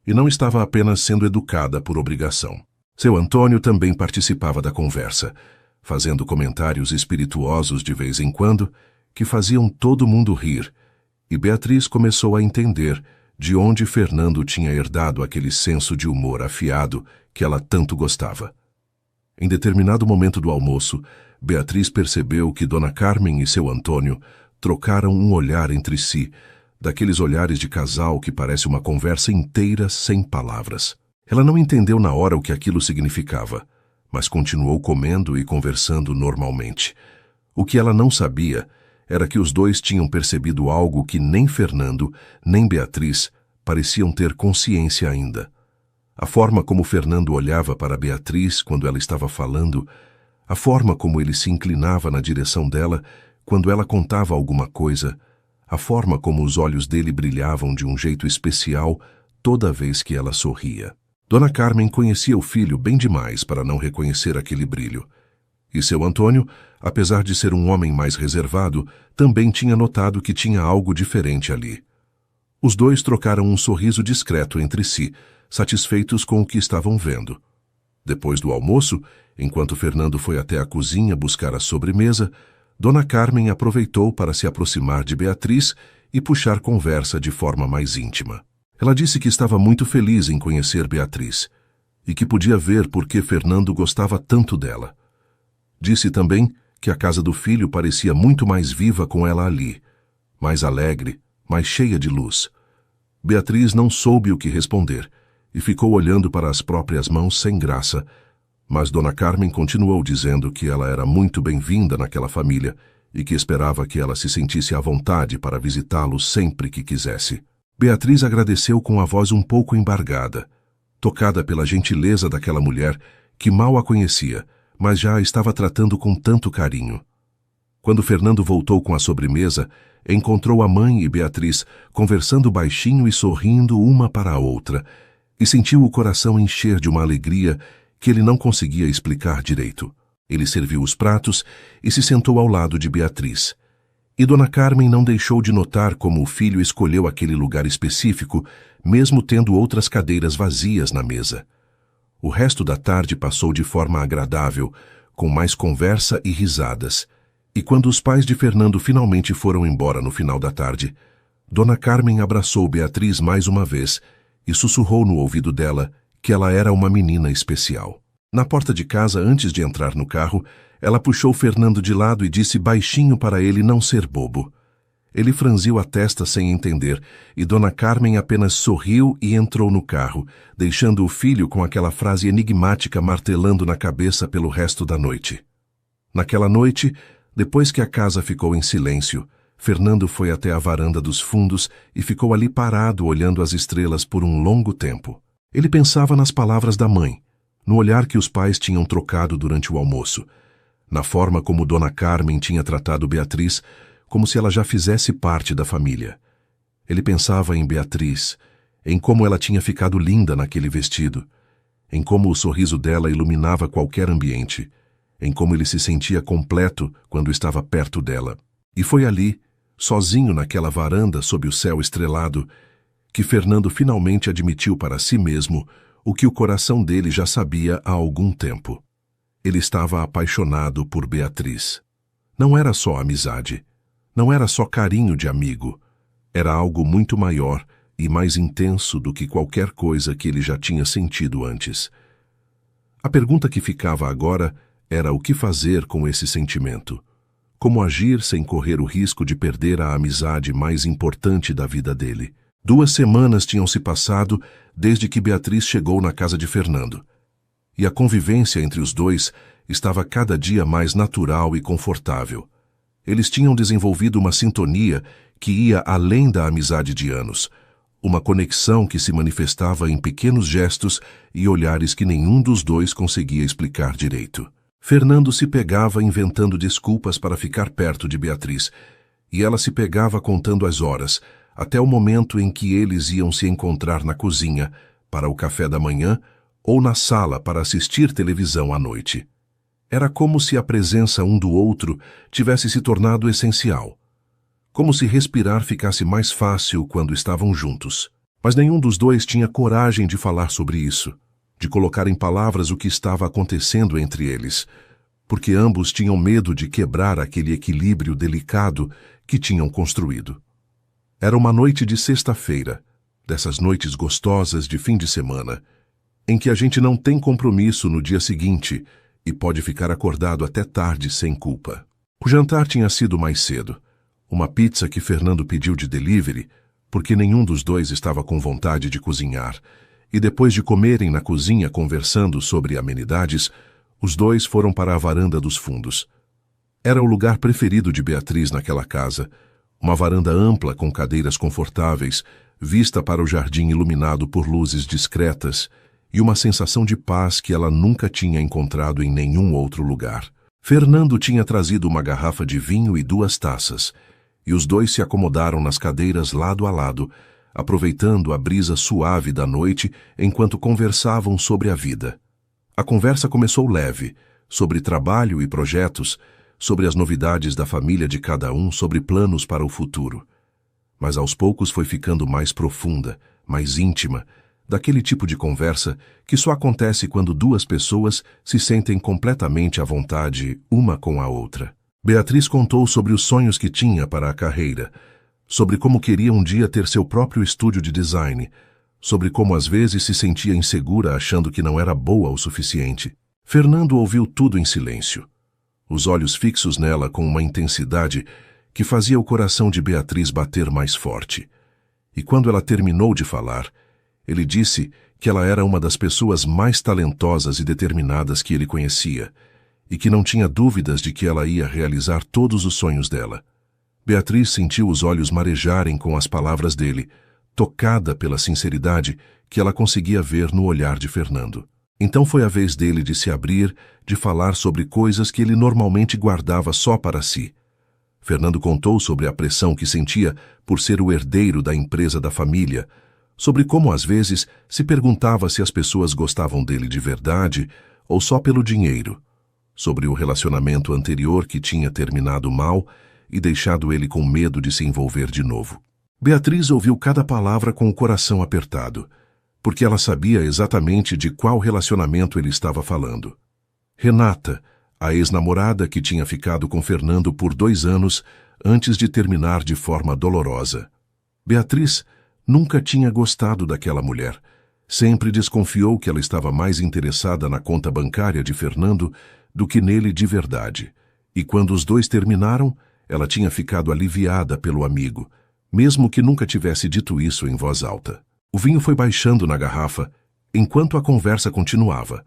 e não estava apenas sendo educada por obrigação. Seu Antônio também participava da conversa, fazendo comentários espirituosos de vez em quando, que faziam todo mundo rir, e Beatriz começou a entender de onde Fernando tinha herdado aquele senso de humor afiado que ela tanto gostava. Em determinado momento do almoço, Beatriz percebeu que Dona Carmen e seu Antônio trocaram um olhar entre si, daqueles olhares de casal que parece uma conversa inteira sem palavras. Ela não entendeu na hora o que aquilo significava, mas continuou comendo e conversando normalmente. O que ela não sabia era que os dois tinham percebido algo que nem Fernando, nem Beatriz pareciam ter consciência ainda. A forma como Fernando olhava para Beatriz quando ela estava falando, a forma como ele se inclinava na direção dela quando ela contava alguma coisa, a forma como os olhos dele brilhavam de um jeito especial toda vez que ela sorria. Dona Carmen conhecia o filho bem demais para não reconhecer aquele brilho. E seu Antônio, apesar de ser um homem mais reservado, também tinha notado que tinha algo diferente ali. Os dois trocaram um sorriso discreto entre si, satisfeitos com o que estavam vendo. Depois do almoço, enquanto Fernando foi até a cozinha buscar a sobremesa, Dona Carmen aproveitou para se aproximar de Beatriz e puxar conversa de forma mais íntima. Ela disse que estava muito feliz em conhecer Beatriz e que podia ver por que Fernando gostava tanto dela. Disse também que a casa do filho parecia muito mais viva com ela ali, mais alegre, mais cheia de luz. Beatriz não soube o que responder e ficou olhando para as próprias mãos sem graça, mas Dona Carmen continuou dizendo que ela era muito bem-vinda naquela família e que esperava que ela se sentisse à vontade para visitá-lo sempre que quisesse. Beatriz agradeceu com a voz um pouco embargada, tocada pela gentileza daquela mulher que mal a conhecia, mas já a estava tratando com tanto carinho. Quando Fernando voltou com a sobremesa, encontrou a mãe e Beatriz conversando baixinho e sorrindo uma para a outra, e sentiu o coração encher de uma alegria que ele não conseguia explicar direito. Ele serviu os pratos e se sentou ao lado de Beatriz. E Dona Carmen não deixou de notar como o filho escolheu aquele lugar específico, mesmo tendo outras cadeiras vazias na mesa. O resto da tarde passou de forma agradável, com mais conversa e risadas. E quando os pais de Fernando finalmente foram embora no final da tarde, Dona Carmen abraçou Beatriz mais uma vez e sussurrou no ouvido dela que ela era uma menina especial. Na porta de casa, antes de entrar no carro, ela puxou Fernando de lado e disse baixinho para ele não ser bobo. Ele franziu a testa sem entender, e Dona Carmen apenas sorriu e entrou no carro, deixando o filho com aquela frase enigmática martelando na cabeça pelo resto da noite. Naquela noite, depois que a casa ficou em silêncio, Fernando foi até a varanda dos fundos e ficou ali parado olhando as estrelas por um longo tempo. Ele pensava nas palavras da mãe, no olhar que os pais tinham trocado durante o almoço, na forma como Dona Carmen tinha tratado Beatriz, como se ela já fizesse parte da família. Ele pensava em Beatriz, em como ela tinha ficado linda naquele vestido, em como o sorriso dela iluminava qualquer ambiente, em como ele se sentia completo quando estava perto dela. E foi ali, sozinho naquela varanda sob o céu estrelado, que Fernando finalmente admitiu para si mesmo o que o coração dele já sabia há algum tempo. Ele estava apaixonado por Beatriz. Não era só amizade, não era só carinho de amigo, era algo muito maior e mais intenso do que qualquer coisa que ele já tinha sentido antes. A pergunta que ficava agora era o que fazer com esse sentimento. Como agir sem correr o risco de perder a amizade mais importante da vida dele. 2 semanas tinham se passado desde que Beatriz chegou na casa de Fernando. E a convivência entre os dois estava cada dia mais natural e confortável. Eles tinham desenvolvido uma sintonia que ia além da amizade de anos, uma conexão que se manifestava em pequenos gestos e olhares que nenhum dos dois conseguia explicar direito. Fernando se pegava inventando desculpas para ficar perto de Beatriz, e ela se pegava contando as horas, até o momento em que eles iam se encontrar na cozinha para o café da manhã ou na sala para assistir televisão à noite. Era como se a presença um do outro tivesse se tornado essencial. Como se respirar ficasse mais fácil quando estavam juntos. Mas nenhum dos dois tinha coragem de falar sobre isso, de colocar em palavras o que estava acontecendo entre eles, porque ambos tinham medo de quebrar aquele equilíbrio delicado que tinham construído. Era uma noite de sexta-feira, dessas noites gostosas de fim de semana, em que a gente não tem compromisso no dia seguinte e pode ficar acordado até tarde sem culpa. O jantar tinha sido mais cedo, uma pizza que Fernando pediu de delivery, porque nenhum dos dois estava com vontade de cozinhar, e depois de comerem na cozinha conversando sobre amenidades, os dois foram para a varanda dos fundos. Era o lugar preferido de Beatriz naquela casa, uma varanda ampla com cadeiras confortáveis, vista para o jardim iluminado por luzes discretas, e uma sensação de paz que ela nunca tinha encontrado em nenhum outro lugar. Fernando tinha trazido uma garrafa de vinho e 2 taças, e os dois se acomodaram nas cadeiras lado a lado, aproveitando a brisa suave da noite enquanto conversavam sobre a vida. A conversa começou leve, sobre trabalho e projetos, sobre as novidades da família de cada um, sobre planos para o futuro. Mas aos poucos foi ficando mais profunda, mais íntima, daquele tipo de conversa que só acontece quando 2 pessoas se sentem completamente à vontade uma com a outra. Beatriz contou sobre os sonhos que tinha para a carreira, sobre como queria um dia ter seu próprio estúdio de design, sobre como às vezes se sentia insegura achando que não era boa o suficiente. Fernando ouviu tudo em silêncio, os olhos fixos nela com uma intensidade que fazia o coração de Beatriz bater mais forte. E quando ela terminou de falar, ele disse que ela era uma das pessoas mais talentosas e determinadas que ele conhecia, e que não tinha dúvidas de que ela ia realizar todos os sonhos dela. Beatriz sentiu os olhos marejarem com as palavras dele, tocada pela sinceridade que ela conseguia ver no olhar de Fernando. Então foi a vez dele de se abrir, de falar sobre coisas que ele normalmente guardava só para si. Fernando contou sobre a pressão que sentia por ser o herdeiro da empresa da família, sobre como às vezes se perguntava se as pessoas gostavam dele de verdade ou só pelo dinheiro, sobre o relacionamento anterior que tinha terminado mal e deixado ele com medo de se envolver de novo. Beatriz ouviu cada palavra com o coração apertado, porque ela sabia exatamente de qual relacionamento ele estava falando. Renata, a ex-namorada que tinha ficado com Fernando por 2 anos antes de terminar de forma dolorosa. Beatriz nunca tinha gostado daquela mulher. Sempre desconfiou que ela estava mais interessada na conta bancária de Fernando do que nele de verdade. E quando os dois terminaram, ela tinha ficado aliviada pelo amigo, mesmo que nunca tivesse dito isso em voz alta. O vinho foi baixando na garrafa enquanto a conversa continuava,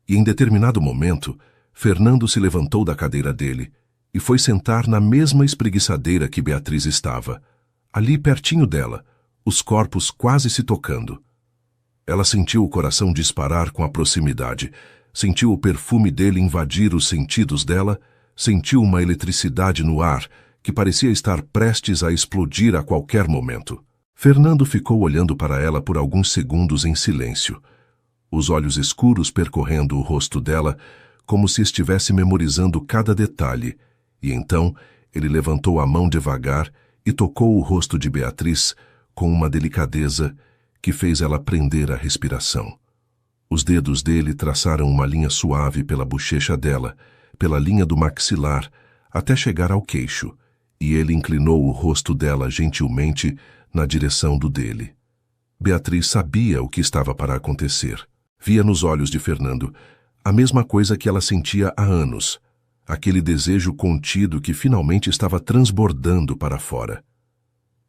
e em determinado momento, Fernando se levantou da cadeira dele e foi sentar na mesma espreguiçadeira que Beatriz estava, ali pertinho dela, os corpos quase se tocando. Ela sentiu o coração disparar com a proximidade, sentiu o perfume dele invadir os sentidos dela, sentiu uma eletricidade no ar que parecia estar prestes a explodir a qualquer momento. Fernando ficou olhando para ela por alguns segundos em silêncio, os olhos escuros percorrendo o rosto dela, como se estivesse memorizando cada detalhe, e então ele levantou a mão devagar e tocou o rosto de Beatriz com uma delicadeza que fez ela prender a respiração. Os dedos dele traçaram uma linha suave pela bochecha dela, pela linha do maxilar, até chegar ao queixo, e ele inclinou o rosto dela gentilmente na direção do dele. Beatriz sabia o que estava para acontecer. Via nos olhos de Fernando a mesma coisa que ela sentia há anos, aquele desejo contido que finalmente estava transbordando para fora.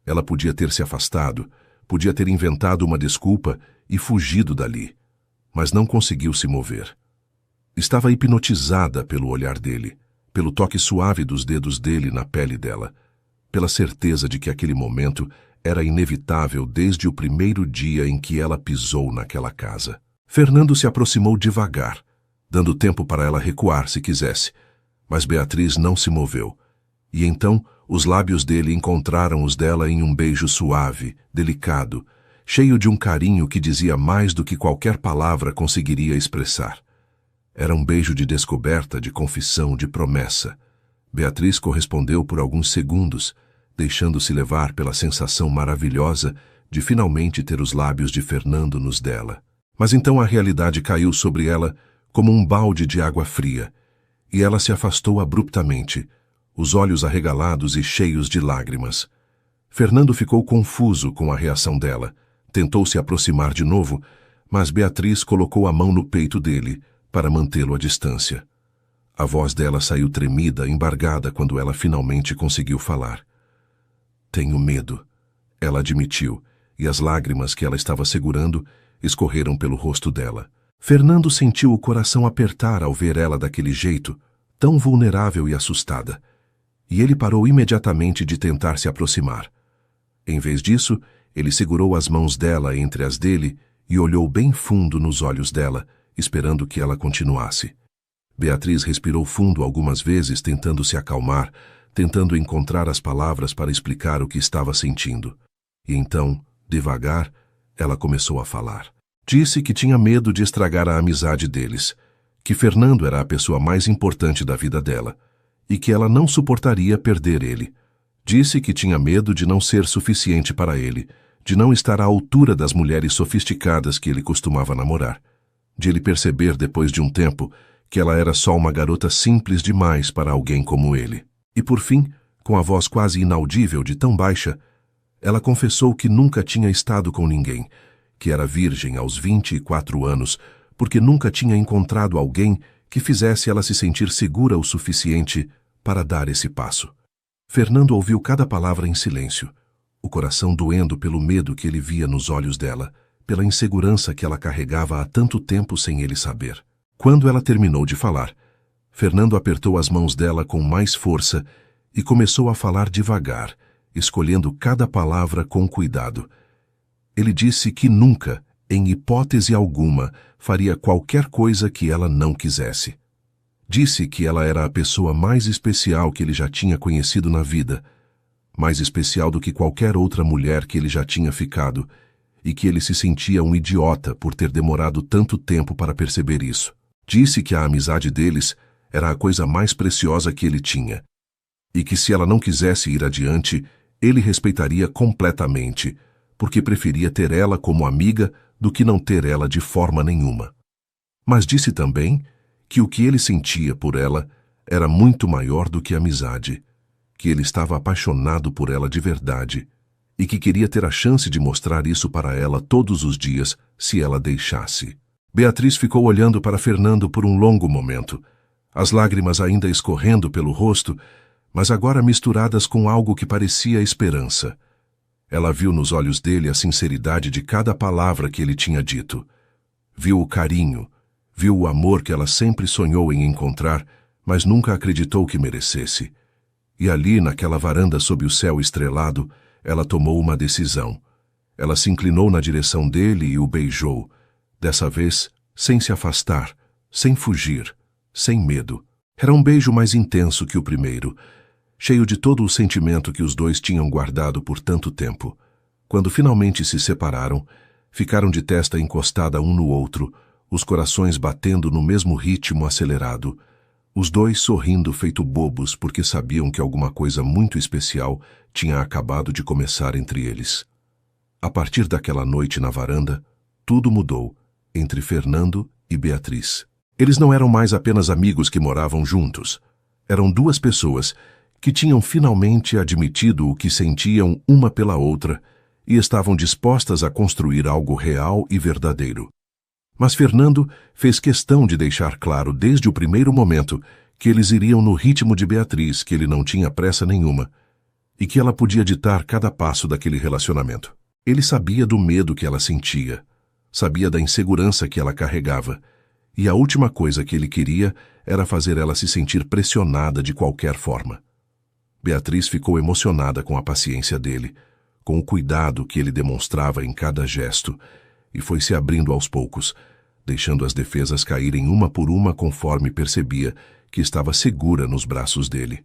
Ela podia ter se afastado, podia ter inventado uma desculpa e fugido dali, mas não conseguiu se mover. Estava hipnotizada pelo olhar dele, pelo toque suave dos dedos dele na pele dela, pela certeza de que aquele momento era inevitável desde o primeiro dia em que ela pisou naquela casa. Fernando se aproximou devagar, dando tempo para ela recuar se quisesse, mas Beatriz não se moveu, e então os lábios dele encontraram os dela em um beijo suave, delicado, cheio de um carinho que dizia mais do que qualquer palavra conseguiria expressar. Era um beijo de descoberta, de confissão, de promessa. Beatriz correspondeu por alguns segundos, deixando-se levar pela sensação maravilhosa de finalmente ter os lábios de Fernando nos dela. Mas então a realidade caiu sobre ela como um balde de água fria, e ela se afastou abruptamente, os olhos arregalados e cheios de lágrimas. Fernando ficou confuso com a reação dela, tentou se aproximar de novo, mas Beatriz colocou a mão no peito dele para mantê-lo à distância. A voz dela saiu tremida, embargada quando ela finalmente conseguiu falar. "Tenho medo", ela admitiu, e as lágrimas que ela estava segurando escorreram pelo rosto dela. Fernando sentiu o coração apertar ao ver ela daquele jeito, tão vulnerável e assustada, e ele parou imediatamente de tentar se aproximar. Em vez disso, ele segurou as mãos dela entre as dele e olhou bem fundo nos olhos dela, esperando que ela continuasse. Beatriz respirou fundo algumas vezes, tentando se acalmar, tentando encontrar as palavras para explicar o que estava sentindo. E então, devagar, ela começou a falar. Disse que tinha medo de estragar a amizade deles, que Fernando era a pessoa mais importante da vida dela, e que ela não suportaria perder ele. Disse que tinha medo de não ser suficiente para ele, de não estar à altura das mulheres sofisticadas que ele costumava namorar, de ele perceber depois de um tempo que ela era só uma garota simples demais para alguém como ele. E por fim, com a voz quase inaudível de tão baixa, ela confessou que nunca tinha estado com ninguém, que era virgem aos 24 anos, porque nunca tinha encontrado alguém que fizesse ela se sentir segura o suficiente para dar esse passo. Fernando ouviu cada palavra em silêncio, o coração doendo pelo medo que ele via nos olhos dela, pela insegurança que ela carregava há tanto tempo sem ele saber. Quando ela terminou de falar, Fernando apertou as mãos dela com mais força e começou a falar devagar, escolhendo cada palavra com cuidado. Ele disse que nunca, em hipótese alguma, faria qualquer coisa que ela não quisesse. Disse que ela era a pessoa mais especial que ele já tinha conhecido na vida, mais especial do que qualquer outra mulher que ele já tinha ficado, e que ele se sentia um idiota por ter demorado tanto tempo para perceber isso. Disse que a amizade deles era a coisa mais preciosa que ele tinha, e que se ela não quisesse ir adiante, ele respeitaria completamente, porque preferia ter ela como amiga do que não ter ela de forma nenhuma. Mas disse também que o que ele sentia por ela era muito maior do que amizade, que ele estava apaixonado por ela de verdade e que queria ter a chance de mostrar isso para ela todos os dias se ela deixasse. Beatriz ficou olhando para Fernando por um longo momento, as lágrimas ainda escorrendo pelo rosto, mas agora misturadas com algo que parecia esperança. Ela viu nos olhos dele a sinceridade de cada palavra que ele tinha dito. Viu o carinho, viu o amor que ela sempre sonhou em encontrar, mas nunca acreditou que merecesse. E ali, naquela varanda sob o céu estrelado, ela tomou uma decisão. Ela se inclinou na direção dele e o beijou, dessa vez sem se afastar, sem fugir, sem medo. Era um beijo mais intenso que o primeiro, cheio de todo o sentimento que os dois tinham guardado por tanto tempo. Quando finalmente se separaram, ficaram de testa encostada um no outro, os corações batendo no mesmo ritmo acelerado, os dois sorrindo feito bobos porque sabiam que alguma coisa muito especial tinha acabado de começar entre eles. A partir daquela noite na varanda, tudo mudou entre Fernando e Beatriz. Eles não eram mais apenas amigos que moravam juntos. Eram duas pessoas que tinham finalmente admitido o que sentiam uma pela outra e estavam dispostas a construir algo real e verdadeiro. Mas Fernando fez questão de deixar claro desde o primeiro momento que eles iriam no ritmo de Beatriz, que ele não tinha pressa nenhuma, e que ela podia ditar cada passo daquele relacionamento. Ele sabia do medo que ela sentia, sabia da insegurança que ela carregava, e a última coisa que ele queria era fazer ela se sentir pressionada de qualquer forma. Beatriz ficou emocionada com a paciência dele, com o cuidado que ele demonstrava em cada gesto, e foi se abrindo aos poucos, deixando as defesas caírem uma por uma conforme percebia que estava segura nos braços dele.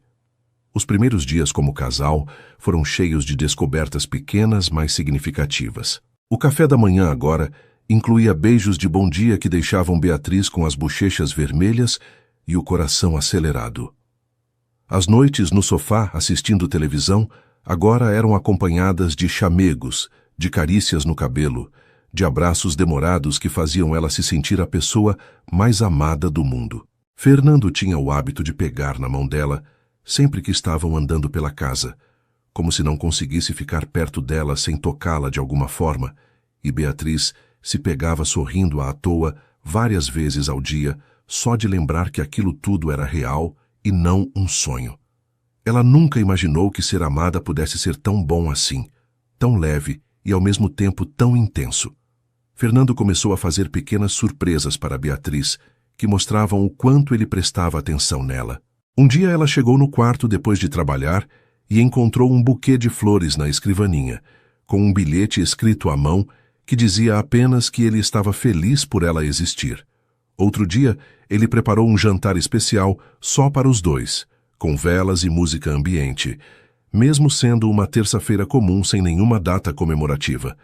Os primeiros dias como casal foram cheios de descobertas pequenas, mas significativas. O café da manhã agora incluía beijos de bom dia que deixavam Beatriz com as bochechas vermelhas e o coração acelerado. As noites no sofá assistindo televisão agora eram acompanhadas de chamegos, de carícias no cabelo, de abraços demorados que faziam ela se sentir a pessoa mais amada do mundo. Fernando tinha o hábito de pegar na mão dela sempre que estavam andando pela casa, como se não conseguisse ficar perto dela sem tocá-la de alguma forma, e Beatriz se pegava sorrindo à toa várias vezes ao dia, só de lembrar que aquilo tudo era real e não um sonho. Ela nunca imaginou que ser amada pudesse ser tão bom assim, tão leve e ao mesmo tempo tão intenso. Fernando começou a fazer pequenas surpresas para Beatriz, que mostravam o quanto ele prestava atenção nela. Um dia ela chegou no quarto depois de trabalhar e encontrou um buquê de flores na escrivaninha, com um bilhete escrito à mão que dizia apenas que ele estava feliz por ela existir. Outro dia, ele preparou um jantar especial só para os dois, com velas e música ambiente, mesmo sendo uma terça-feira comum sem nenhuma data comemorativa.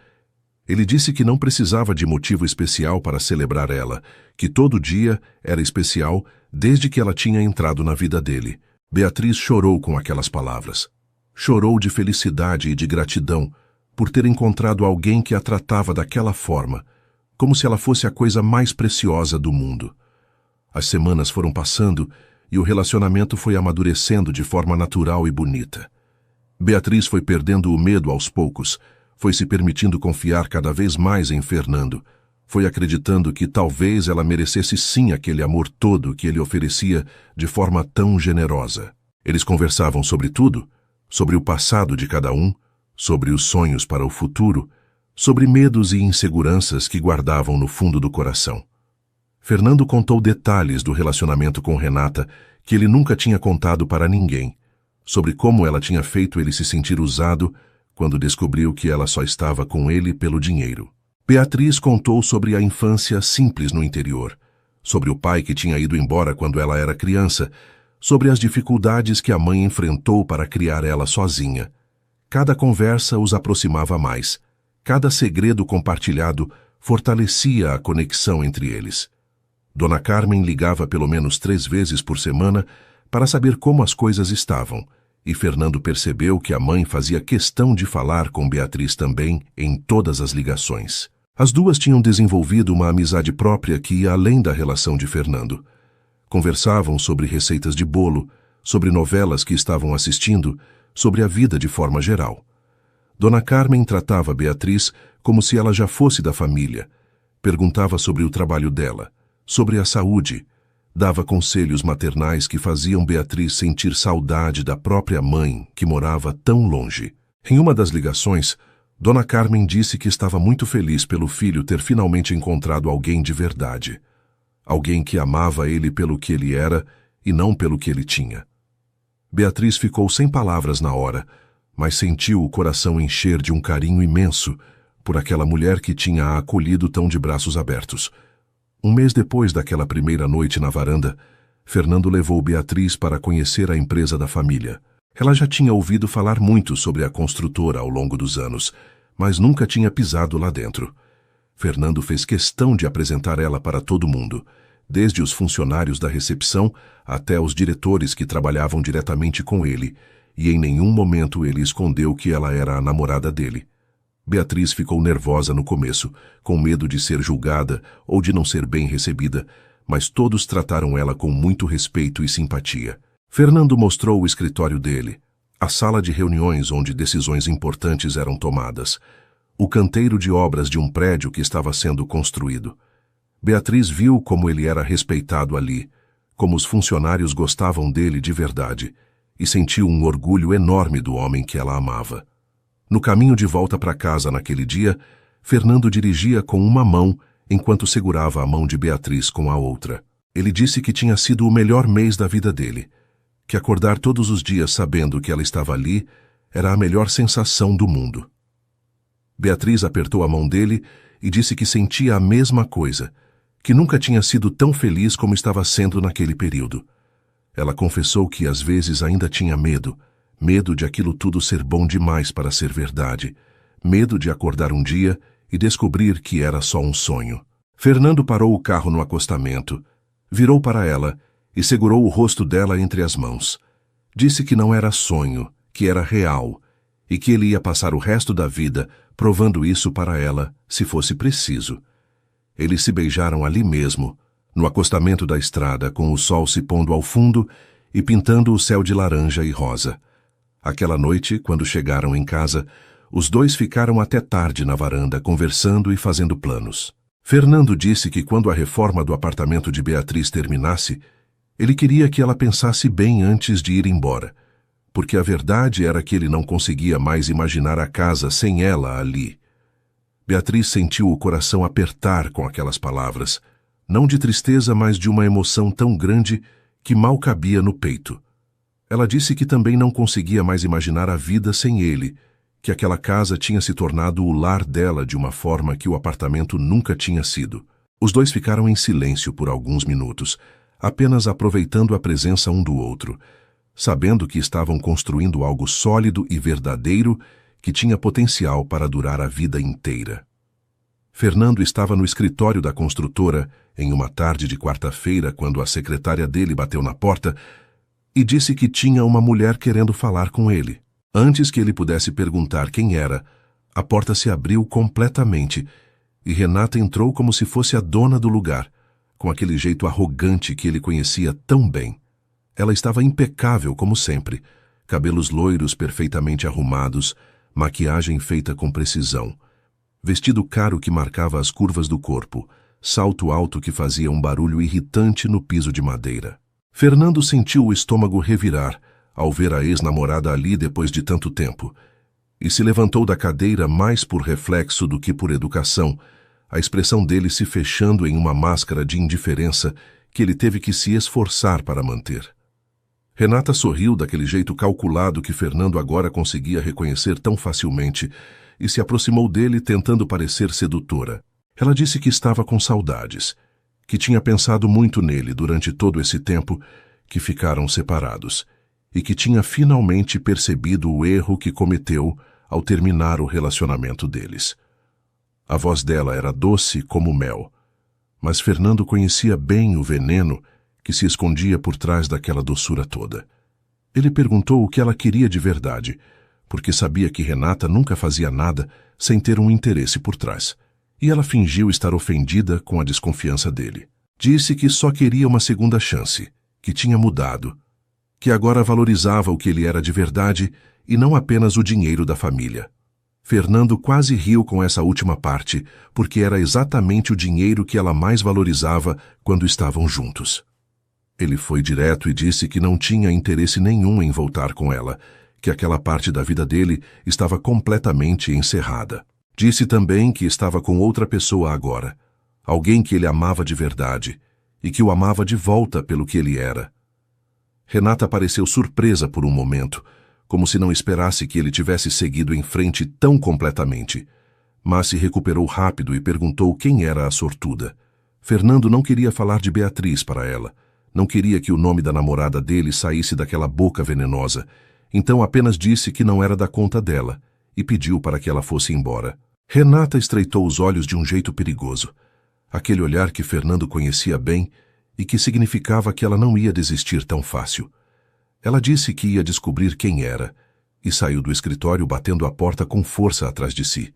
Ele disse que não precisava de motivo especial para celebrar ela, que todo dia era especial desde que ela tinha entrado na vida dele. Beatriz chorou com aquelas palavras. Chorou de felicidade e de gratidão por ter encontrado alguém que a tratava daquela forma, como se ela fosse a coisa mais preciosa do mundo. As semanas foram passando e o relacionamento foi amadurecendo de forma natural e bonita. Beatriz foi perdendo o medo aos poucos, foi se permitindo confiar cada vez mais em Fernando, foi acreditando que talvez ela merecesse sim aquele amor todo que ele oferecia de forma tão generosa. Eles conversavam sobre tudo, sobre o passado de cada um, sobre os sonhos para o futuro, sobre medos e inseguranças que guardavam no fundo do coração. Fernando contou detalhes do relacionamento com Renata que ele nunca tinha contado para ninguém, sobre como ela tinha feito ele se sentir usado quando descobriu que ela só estava com ele pelo dinheiro. Beatriz contou sobre a infância simples no interior, sobre o pai que tinha ido embora quando ela era criança, sobre as dificuldades que a mãe enfrentou para criar ela sozinha. Cada conversa os aproximava mais. Cada segredo compartilhado fortalecia a conexão entre eles. Dona Carmen ligava pelo menos 3 vezes por semana para saber como as coisas estavam, e Fernando percebeu que a mãe fazia questão de falar com Beatriz também em todas as ligações. As duas tinham desenvolvido uma amizade própria que ia além da relação de Fernando. Conversavam sobre receitas de bolo, sobre novelas que estavam assistindo, sobre a vida de forma geral. Dona Carmen tratava Beatriz como se ela já fosse da família. Perguntava sobre o trabalho dela, sobre a saúde, dava conselhos maternais que faziam Beatriz sentir saudade da própria mãe, que morava tão longe. Em uma das ligações, Dona Carmen disse que estava muito feliz pelo filho ter finalmente encontrado alguém de verdade. Alguém que amava ele pelo que ele era e não pelo que ele tinha. Beatriz ficou sem palavras na hora, mas sentiu o coração encher de um carinho imenso por aquela mulher que tinha a acolhido tão de braços abertos. Um mês depois daquela primeira noite na varanda, Fernando levou Beatriz para conhecer a empresa da família. Ela já tinha ouvido falar muito sobre a construtora ao longo dos anos, mas nunca tinha pisado lá dentro. Fernando fez questão de apresentar ela para todo mundo, desde os funcionários da recepção até os diretores que trabalhavam diretamente com ele, e em nenhum momento ele escondeu que ela era a namorada dele. Beatriz ficou nervosa no começo, com medo de ser julgada ou de não ser bem recebida, mas todos trataram ela com muito respeito e simpatia. Fernando mostrou o escritório dele, a sala de reuniões onde decisões importantes eram tomadas, o canteiro de obras de um prédio que estava sendo construído. Beatriz viu como ele era respeitado ali, como os funcionários gostavam dele de verdade, e sentiu um orgulho enorme do homem que ela amava. No caminho de volta para casa naquele dia, Fernando dirigia com uma mão enquanto segurava a mão de Beatriz com a outra. Ele disse que tinha sido o melhor mês da vida dele, que acordar todos os dias sabendo que ela estava ali era a melhor sensação do mundo. Beatriz apertou a mão dele e disse que sentia a mesma coisa, que nunca tinha sido tão feliz como estava sendo naquele período. Ela confessou que às vezes ainda tinha medo de aquilo tudo ser bom demais para ser verdade, medo de acordar um dia e descobrir que era só um sonho. Fernando parou o carro no acostamento, virou para ela e segurou o rosto dela entre as mãos. Disse que não era sonho, que era real, e que ele ia passar o resto da vida provando isso para ela, se fosse preciso. Eles se beijaram ali mesmo, no acostamento da estrada, com o sol se pondo ao fundo e pintando o céu de laranja e rosa. Aquela noite, quando chegaram em casa, os dois ficaram até tarde na varanda, conversando e fazendo planos. Fernando disse que quando a reforma do apartamento de Beatriz terminasse, ele queria que ela pensasse bem antes de ir embora, porque a verdade era que ele não conseguia mais imaginar a casa sem ela ali. Beatriz sentiu o coração apertar com aquelas palavras, não de tristeza, mas de uma emoção tão grande que mal cabia no peito. Ela disse que também não conseguia mais imaginar a vida sem ele, que aquela casa tinha se tornado o lar dela de uma forma que o apartamento nunca tinha sido. Os dois ficaram em silêncio por alguns minutos, apenas aproveitando a presença um do outro, sabendo que estavam construindo algo sólido e verdadeiro que tinha potencial para durar a vida inteira. Fernando estava no escritório da construtora em uma tarde de quarta-feira quando a secretária dele bateu na porta e disse que tinha uma mulher querendo falar com ele. Antes que ele pudesse perguntar quem era, a porta se abriu completamente e Renata entrou como se fosse a dona do lugar, com aquele jeito arrogante que ele conhecia tão bem. Ela estava impecável como sempre, cabelos loiros perfeitamente arrumados, maquiagem feita com precisão, vestido caro que marcava as curvas do corpo, salto alto que fazia um barulho irritante no piso de madeira. Fernando sentiu o estômago revirar ao ver a ex-namorada ali depois de tanto tempo, e se levantou da cadeira mais por reflexo do que por educação, a expressão dele se fechando em uma máscara de indiferença que ele teve que se esforçar para manter. Renata sorriu daquele jeito calculado que Fernando agora conseguia reconhecer tão facilmente e se aproximou dele tentando parecer sedutora. Ela disse que estava com saudades, que tinha pensado muito nele durante todo esse tempo que ficaram separados e que tinha finalmente percebido o erro que cometeu ao terminar o relacionamento deles. A voz dela era doce como mel, mas Fernando conhecia bem o veneno que se escondia por trás daquela doçura toda. Ele perguntou o que ela queria de verdade, porque sabia que Renata nunca fazia nada sem ter um interesse por trás, e ela fingiu estar ofendida com a desconfiança dele. Disse que só queria uma segunda chance, que tinha mudado, que agora valorizava o que ele era de verdade e não apenas o dinheiro da família. Fernando quase riu com essa última parte, porque era exatamente o dinheiro que ela mais valorizava quando estavam juntos. Ele foi direto e disse que não tinha interesse nenhum em voltar com ela, que aquela parte da vida dele estava completamente encerrada. Disse também que estava com outra pessoa agora, alguém que ele amava de verdade, e que o amava de volta pelo que ele era. Renata pareceu surpresa por um momento, como se não esperasse que ele tivesse seguido em frente tão completamente, mas se recuperou rápido e perguntou quem era a sortuda. Fernando não queria falar de Beatriz para ela, não queria que o nome da namorada dele saísse daquela boca venenosa, então apenas disse que não era da conta dela e pediu para que ela fosse embora. Renata estreitou os olhos de um jeito perigoso, aquele olhar que Fernando conhecia bem e que significava que ela não ia desistir tão fácil. Ela disse que ia descobrir quem era e saiu do escritório batendo a porta com força atrás de si.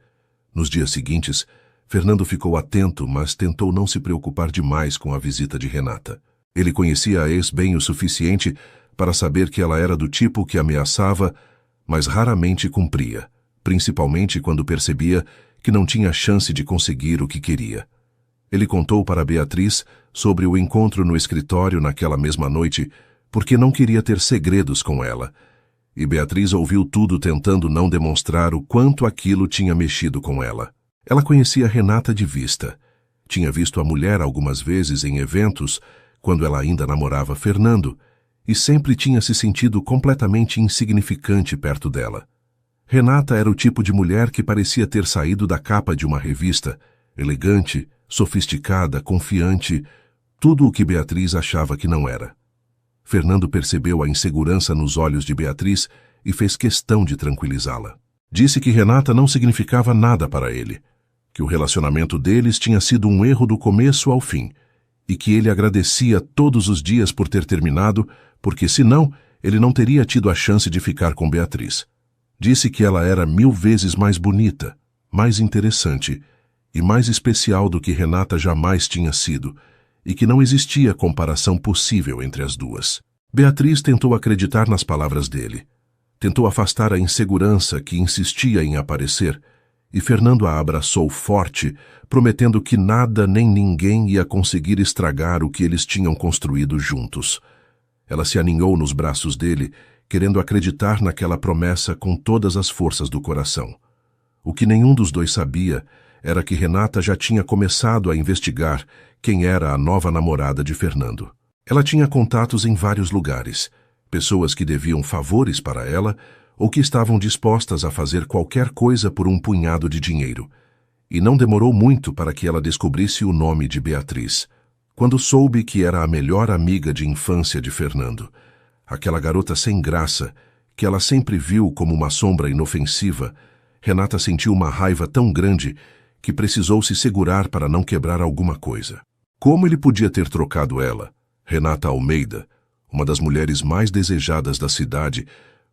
Nos dias seguintes, Fernando ficou atento, mas tentou não se preocupar demais com a visita de Renata. Ele conhecia a ex bem o suficiente para saber que ela era do tipo que ameaçava, mas raramente cumpria, principalmente quando percebia que não tinha chance de conseguir o que queria. Ele contou para Beatriz sobre o encontro no escritório naquela mesma noite, porque não queria ter segredos com ela, e Beatriz ouviu tudo tentando não demonstrar o quanto aquilo tinha mexido com ela. Ela conhecia Renata de vista. Tinha visto a mulher algumas vezes em eventos, quando ela ainda namorava Fernando, e sempre tinha se sentido completamente insignificante perto dela. Renata era o tipo de mulher que parecia ter saído da capa de uma revista, elegante, sofisticada, confiante, tudo o que Beatriz achava que não era. Fernando percebeu a insegurança nos olhos de Beatriz e fez questão de tranquilizá-la. Disse que Renata não significava nada para ele, que o relacionamento deles tinha sido um erro do começo ao fim, e que ele agradecia todos os dias por ter terminado, porque senão ele não teria tido a chance de ficar com Beatriz. Disse que ela era 1000 vezes mais bonita, mais interessante e mais especial do que Renata jamais tinha sido, e que não existia comparação possível entre as duas. Beatriz tentou acreditar nas palavras dele. Tentou afastar a insegurança que insistia em aparecer, e Fernando a abraçou forte, prometendo que nada nem ninguém ia conseguir estragar o que eles tinham construído juntos. Ela se aninhou nos braços dele, querendo acreditar naquela promessa com todas as forças do coração. O que nenhum dos dois sabia era que Renata já tinha começado a investigar quem era a nova namorada de Fernando. Ela tinha contatos em vários lugares, pessoas que deviam favores para ela ou que estavam dispostas a fazer qualquer coisa por um punhado de dinheiro. E não demorou muito para que ela descobrisse o nome de Beatriz. Quando soube que era a melhor amiga de infância de Fernando, aquela garota sem graça, que ela sempre viu como uma sombra inofensiva, Renata sentiu uma raiva tão grande que precisou se segurar para não quebrar alguma coisa. Como ele podia ter trocado ela, Renata Almeida, uma das mulheres mais desejadas da cidade,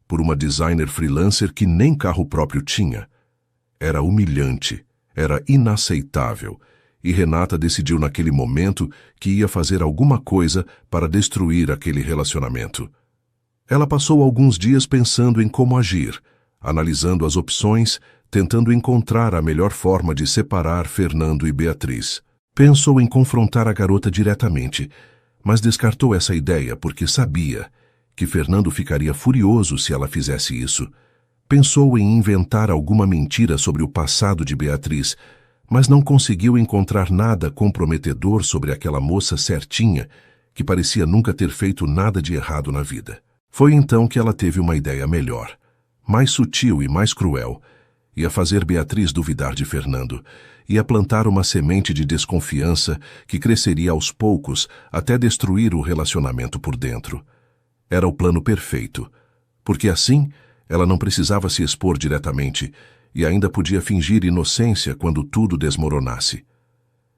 por uma designer freelancer que nem carro próprio tinha? Era humilhante, era inaceitável, e Renata decidiu naquele momento que ia fazer alguma coisa para destruir aquele relacionamento. Ela passou alguns dias pensando em como agir, analisando as opções, tentando encontrar a melhor forma de separar Fernando e Beatriz. Pensou em confrontar a garota diretamente, mas descartou essa ideia porque sabia que Fernando ficaria furioso se ela fizesse isso. Pensou em inventar alguma mentira sobre o passado de Beatriz, mas não conseguiu encontrar nada comprometedor sobre aquela moça certinha que parecia nunca ter feito nada de errado na vida. Foi então que ela teve uma ideia melhor, mais sutil e mais cruel. Ia fazer Beatriz duvidar de Fernando, ia plantar uma semente de desconfiança que cresceria aos poucos até destruir o relacionamento por dentro. Era o plano perfeito, porque assim ela não precisava se expor diretamente e ainda podia fingir inocência quando tudo desmoronasse.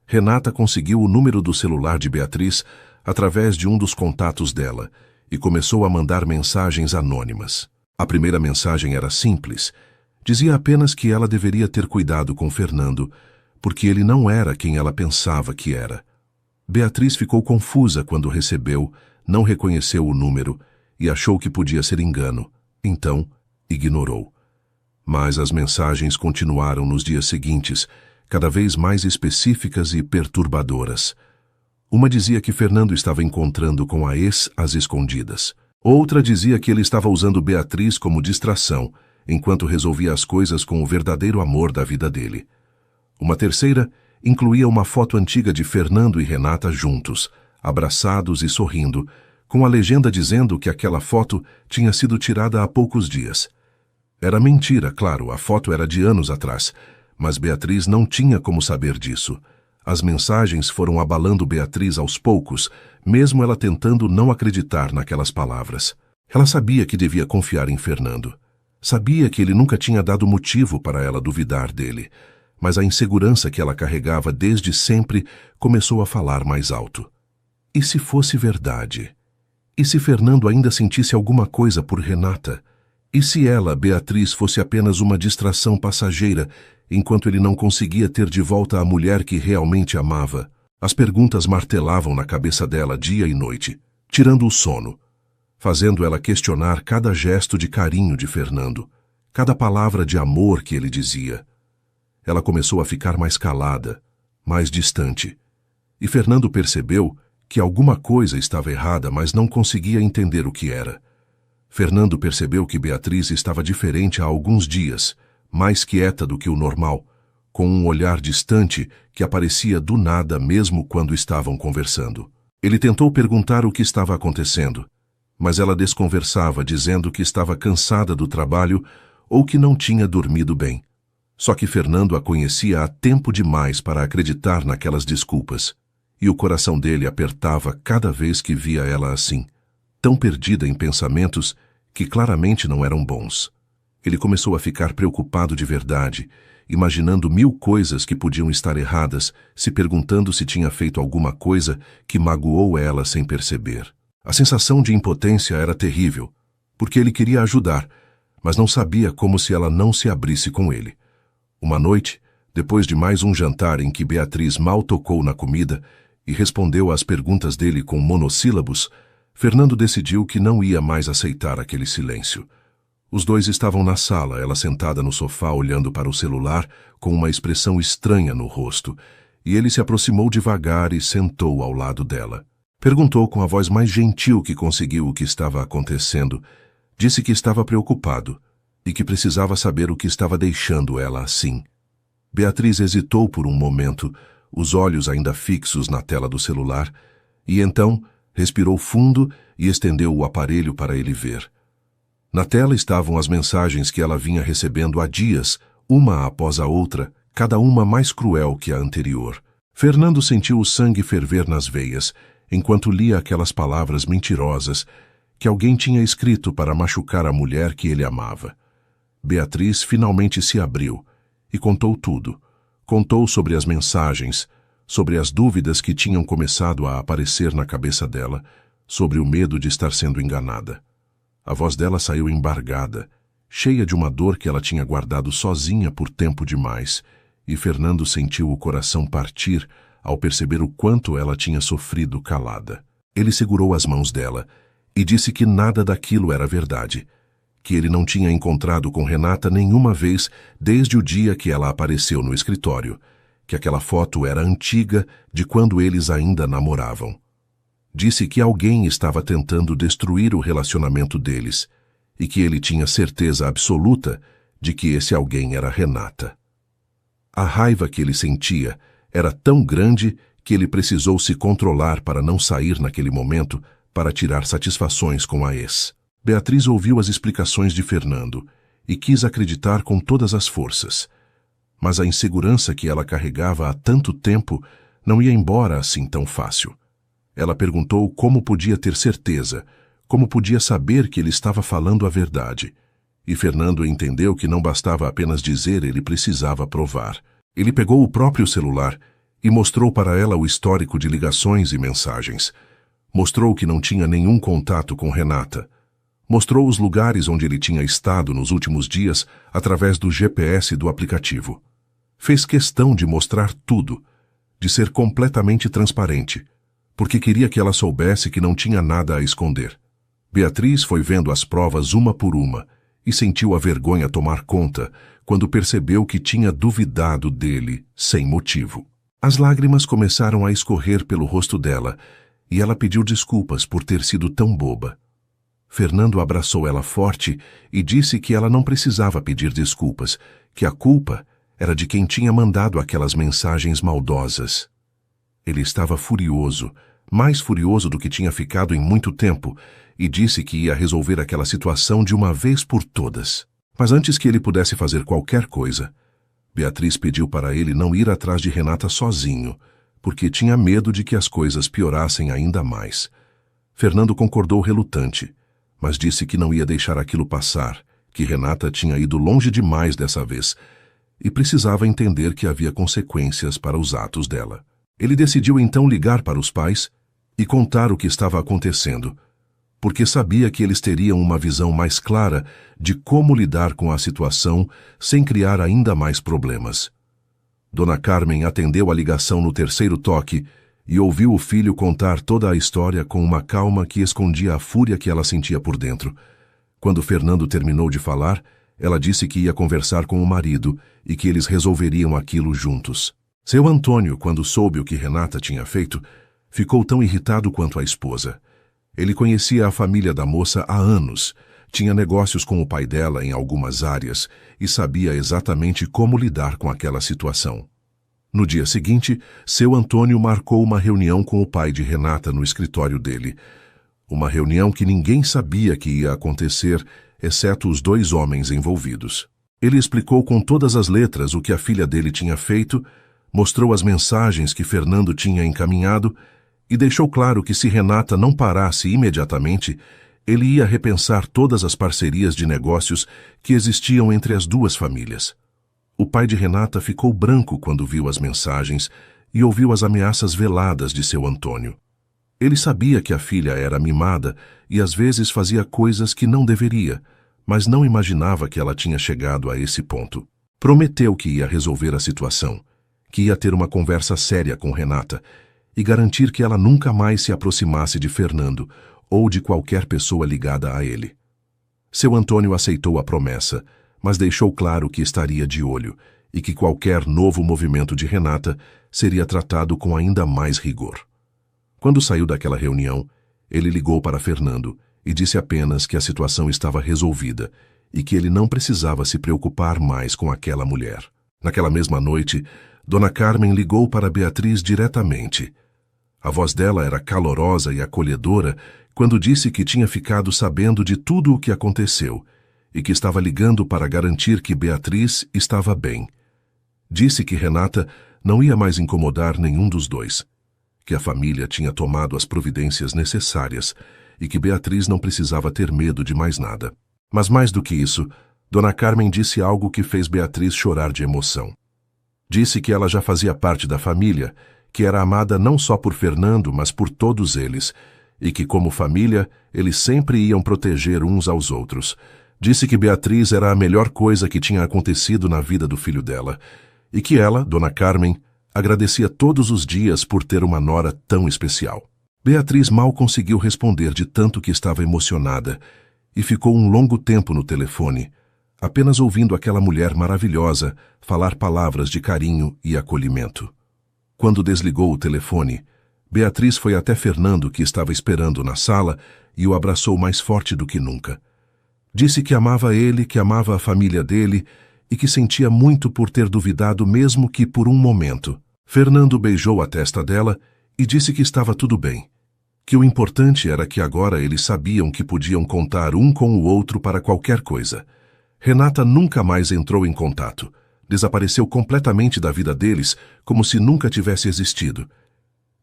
Renata conseguiu o número do celular de Beatriz através de um dos contatos dela e começou a mandar mensagens anônimas. A primeira mensagem era simples. Dizia apenas que ela deveria ter cuidado com Fernando, porque ele não era quem ela pensava que era. Beatriz ficou confusa quando recebeu, não reconheceu o número e achou que podia ser engano. Então, ignorou. Mas as mensagens continuaram nos dias seguintes, cada vez mais específicas e perturbadoras. Uma dizia que Fernando estava encontrando com a ex às escondidas. Outra dizia que ele estava usando Beatriz como distração, enquanto resolvia as coisas com o verdadeiro amor da vida dele. Uma terceira incluía uma foto antiga de Fernando e Renata juntos, abraçados e sorrindo, com a legenda dizendo que aquela foto tinha sido tirada há poucos dias. Era mentira, claro, a foto era de anos atrás, mas Beatriz não tinha como saber disso. As mensagens foram abalando Beatriz aos poucos, mesmo ela tentando não acreditar naquelas palavras. Ela sabia que devia confiar em Fernando. Sabia que ele nunca tinha dado motivo para ela duvidar dele, mas a insegurança que ela carregava desde sempre começou a falar mais alto. E se fosse verdade? E se Fernando ainda sentisse alguma coisa por Renata? E se ela, Beatriz, fosse apenas uma distração passageira, enquanto ele não conseguia ter de volta a mulher que realmente amava? As perguntas martelavam na cabeça dela dia e noite, tirando o sono, fazendo ela questionar cada gesto de carinho de Fernando, cada palavra de amor que ele dizia. Ela começou a ficar mais calada, mais distante, e Fernando percebeu que alguma coisa estava errada, mas não conseguia entender o que era. Fernando percebeu que Beatriz estava diferente há alguns dias, mais quieta do que o normal, com um olhar distante que aparecia do nada mesmo quando estavam conversando. Ele tentou perguntar o que estava acontecendo, mas ela desconversava, dizendo que estava cansada do trabalho ou que não tinha dormido bem. Só que Fernando a conhecia há tempo demais para acreditar naquelas desculpas, e o coração dele apertava cada vez que via ela assim, tão perdida em pensamentos que claramente não eram bons. Ele começou a ficar preocupado de verdade, imaginando 1000 coisas que podiam estar erradas, se perguntando se tinha feito alguma coisa que magoou ela sem perceber. A sensação de impotência era terrível, porque ele queria ajudar, mas não sabia como se ela não se abrisse com ele. Uma noite, depois de mais um jantar em que Beatriz mal tocou na comida e respondeu às perguntas dele com monossílabos, Fernando decidiu que não ia mais aceitar aquele silêncio. Os dois estavam na sala, ela sentada no sofá olhando para o celular com uma expressão estranha no rosto, e ele se aproximou devagar e sentou ao lado dela. Perguntou com a voz mais gentil que conseguiu o que estava acontecendo. Disse que estava preocupado e que precisava saber o que estava deixando ela assim. Beatriz hesitou por um momento, os olhos ainda fixos na tela do celular, e então respirou fundo e estendeu o aparelho para ele ver. Na tela estavam as mensagens que ela vinha recebendo há dias, uma após a outra, cada uma mais cruel que a anterior. Fernando sentiu o sangue ferver nas veias, enquanto lia aquelas palavras mentirosas que alguém tinha escrito para machucar a mulher que ele amava. Beatriz finalmente se abriu e contou tudo. Contou sobre as mensagens, sobre as dúvidas que tinham começado a aparecer na cabeça dela, sobre o medo de estar sendo enganada. A voz dela saiu embargada, cheia de uma dor que ela tinha guardado sozinha por tempo demais, e Fernando sentiu o coração partir ao perceber o quanto ela tinha sofrido calada. Ele segurou as mãos dela e disse que nada daquilo era verdade, que ele não tinha encontrado com Renata nenhuma vez desde o dia que ela apareceu no escritório, que aquela foto era antiga de quando eles ainda namoravam. Disse que alguém estava tentando destruir o relacionamento deles e que ele tinha certeza absoluta de que esse alguém era Renata. A raiva que ele sentia era tão grande que ele precisou se controlar para não sair naquele momento para tirar satisfações com a ex. Beatriz ouviu as explicações de Fernando e quis acreditar com todas as forças. Mas a insegurança que ela carregava há tanto tempo não ia embora assim tão fácil. Ela perguntou como podia ter certeza, como podia saber que ele estava falando a verdade. E Fernando entendeu que não bastava apenas dizer, ele precisava provar. Ele pegou o próprio celular e mostrou para ela o histórico de ligações e mensagens. Mostrou que não tinha nenhum contato com Renata. Mostrou os lugares onde ele tinha estado nos últimos dias através do GPS do aplicativo. Fez questão de mostrar tudo, de ser completamente transparente, porque queria que ela soubesse que não tinha nada a esconder. Beatriz foi vendo as provas uma por uma e sentiu a vergonha tomar conta quando percebeu que tinha duvidado dele sem motivo. As lágrimas começaram a escorrer pelo rosto dela e ela pediu desculpas por ter sido tão boba. Fernando abraçou ela forte e disse que ela não precisava pedir desculpas, que a culpa era de quem tinha mandado aquelas mensagens maldosas. Ele estava furioso, mais furioso do que tinha ficado em muito tempo, e disse que ia resolver aquela situação de uma vez por todas. Mas antes que ele pudesse fazer qualquer coisa, Beatriz pediu para ele não ir atrás de Renata sozinho, porque tinha medo de que as coisas piorassem ainda mais. Fernando concordou relutante, mas disse que não ia deixar aquilo passar, que Renata tinha ido longe demais dessa vez, e precisava entender que havia consequências para os atos dela. Ele decidiu então ligar para os pais e contar o que estava acontecendo, porque sabia que eles teriam uma visão mais clara de como lidar com a situação sem criar ainda mais problemas. Dona Carmen atendeu a ligação no terceiro toque e ouviu o filho contar toda a história com uma calma que escondia a fúria que ela sentia por dentro. Quando Fernando terminou de falar, ela disse que ia conversar com o marido e que eles resolveriam aquilo juntos. Seu Antônio, quando soube o que Renata tinha feito, ficou tão irritado quanto a esposa. Ele conhecia a família da moça há anos, tinha negócios com o pai dela em algumas áreas e sabia exatamente como lidar com aquela situação. No dia seguinte, seu Antônio marcou uma reunião com o pai de Renata no escritório dele. Uma reunião que ninguém sabia que ia acontecer, exceto os dois homens envolvidos. Ele explicou com todas as letras o que a filha dele tinha feito, mostrou as mensagens que Fernando tinha encaminhado e deixou claro que se Renata não parasse imediatamente, ele ia repensar todas as parcerias de negócios que existiam entre as duas famílias. O pai de Renata ficou branco quando viu as mensagens e ouviu as ameaças veladas de seu Antônio. Ele sabia que a filha era mimada e às vezes fazia coisas que não deveria, mas não imaginava que ela tinha chegado a esse ponto. Prometeu que ia resolver a situação, que ia ter uma conversa séria com Renata e garantir que ela nunca mais se aproximasse de Fernando ou de qualquer pessoa ligada a ele. Seu Antônio aceitou a promessa, mas deixou claro que estaria de olho e que qualquer novo movimento de Renata seria tratado com ainda mais rigor. Quando saiu daquela reunião, ele ligou para Fernando e disse apenas que a situação estava resolvida e que ele não precisava se preocupar mais com aquela mulher. Naquela mesma noite, Dona Carmen ligou para Beatriz diretamente. A voz dela era calorosa e acolhedora quando disse que tinha ficado sabendo de tudo o que aconteceu e que estava ligando para garantir que Beatriz estava bem. Disse que Renata não ia mais incomodar nenhum dos dois, que a família tinha tomado as providências necessárias e que Beatriz não precisava ter medo de mais nada. Mas mais do que isso, Dona Carmen disse algo que fez Beatriz chorar de emoção. Disse que ela já fazia parte da família, que era amada não só por Fernando, mas por todos eles, e que, como família, eles sempre iam proteger uns aos outros. Disse que Beatriz era a melhor coisa que tinha acontecido na vida do filho dela, e que ela, Dona Carmen, agradecia todos os dias por ter uma nora tão especial. Beatriz mal conseguiu responder de tanto que estava emocionada, e ficou um longo tempo no telefone, apenas ouvindo aquela mulher maravilhosa falar palavras de carinho e acolhimento. Quando desligou o telefone, Beatriz foi até Fernando, que estava esperando na sala, e o abraçou mais forte do que nunca. Disse que amava ele, que amava a família dele, e que sentia muito por ter duvidado mesmo que por um momento. Fernando beijou a testa dela e disse que estava tudo bem, que o importante era que agora eles sabiam que podiam contar um com o outro para qualquer coisa. Renata nunca mais entrou em contato. Desapareceu completamente da vida deles, como se nunca tivesse existido.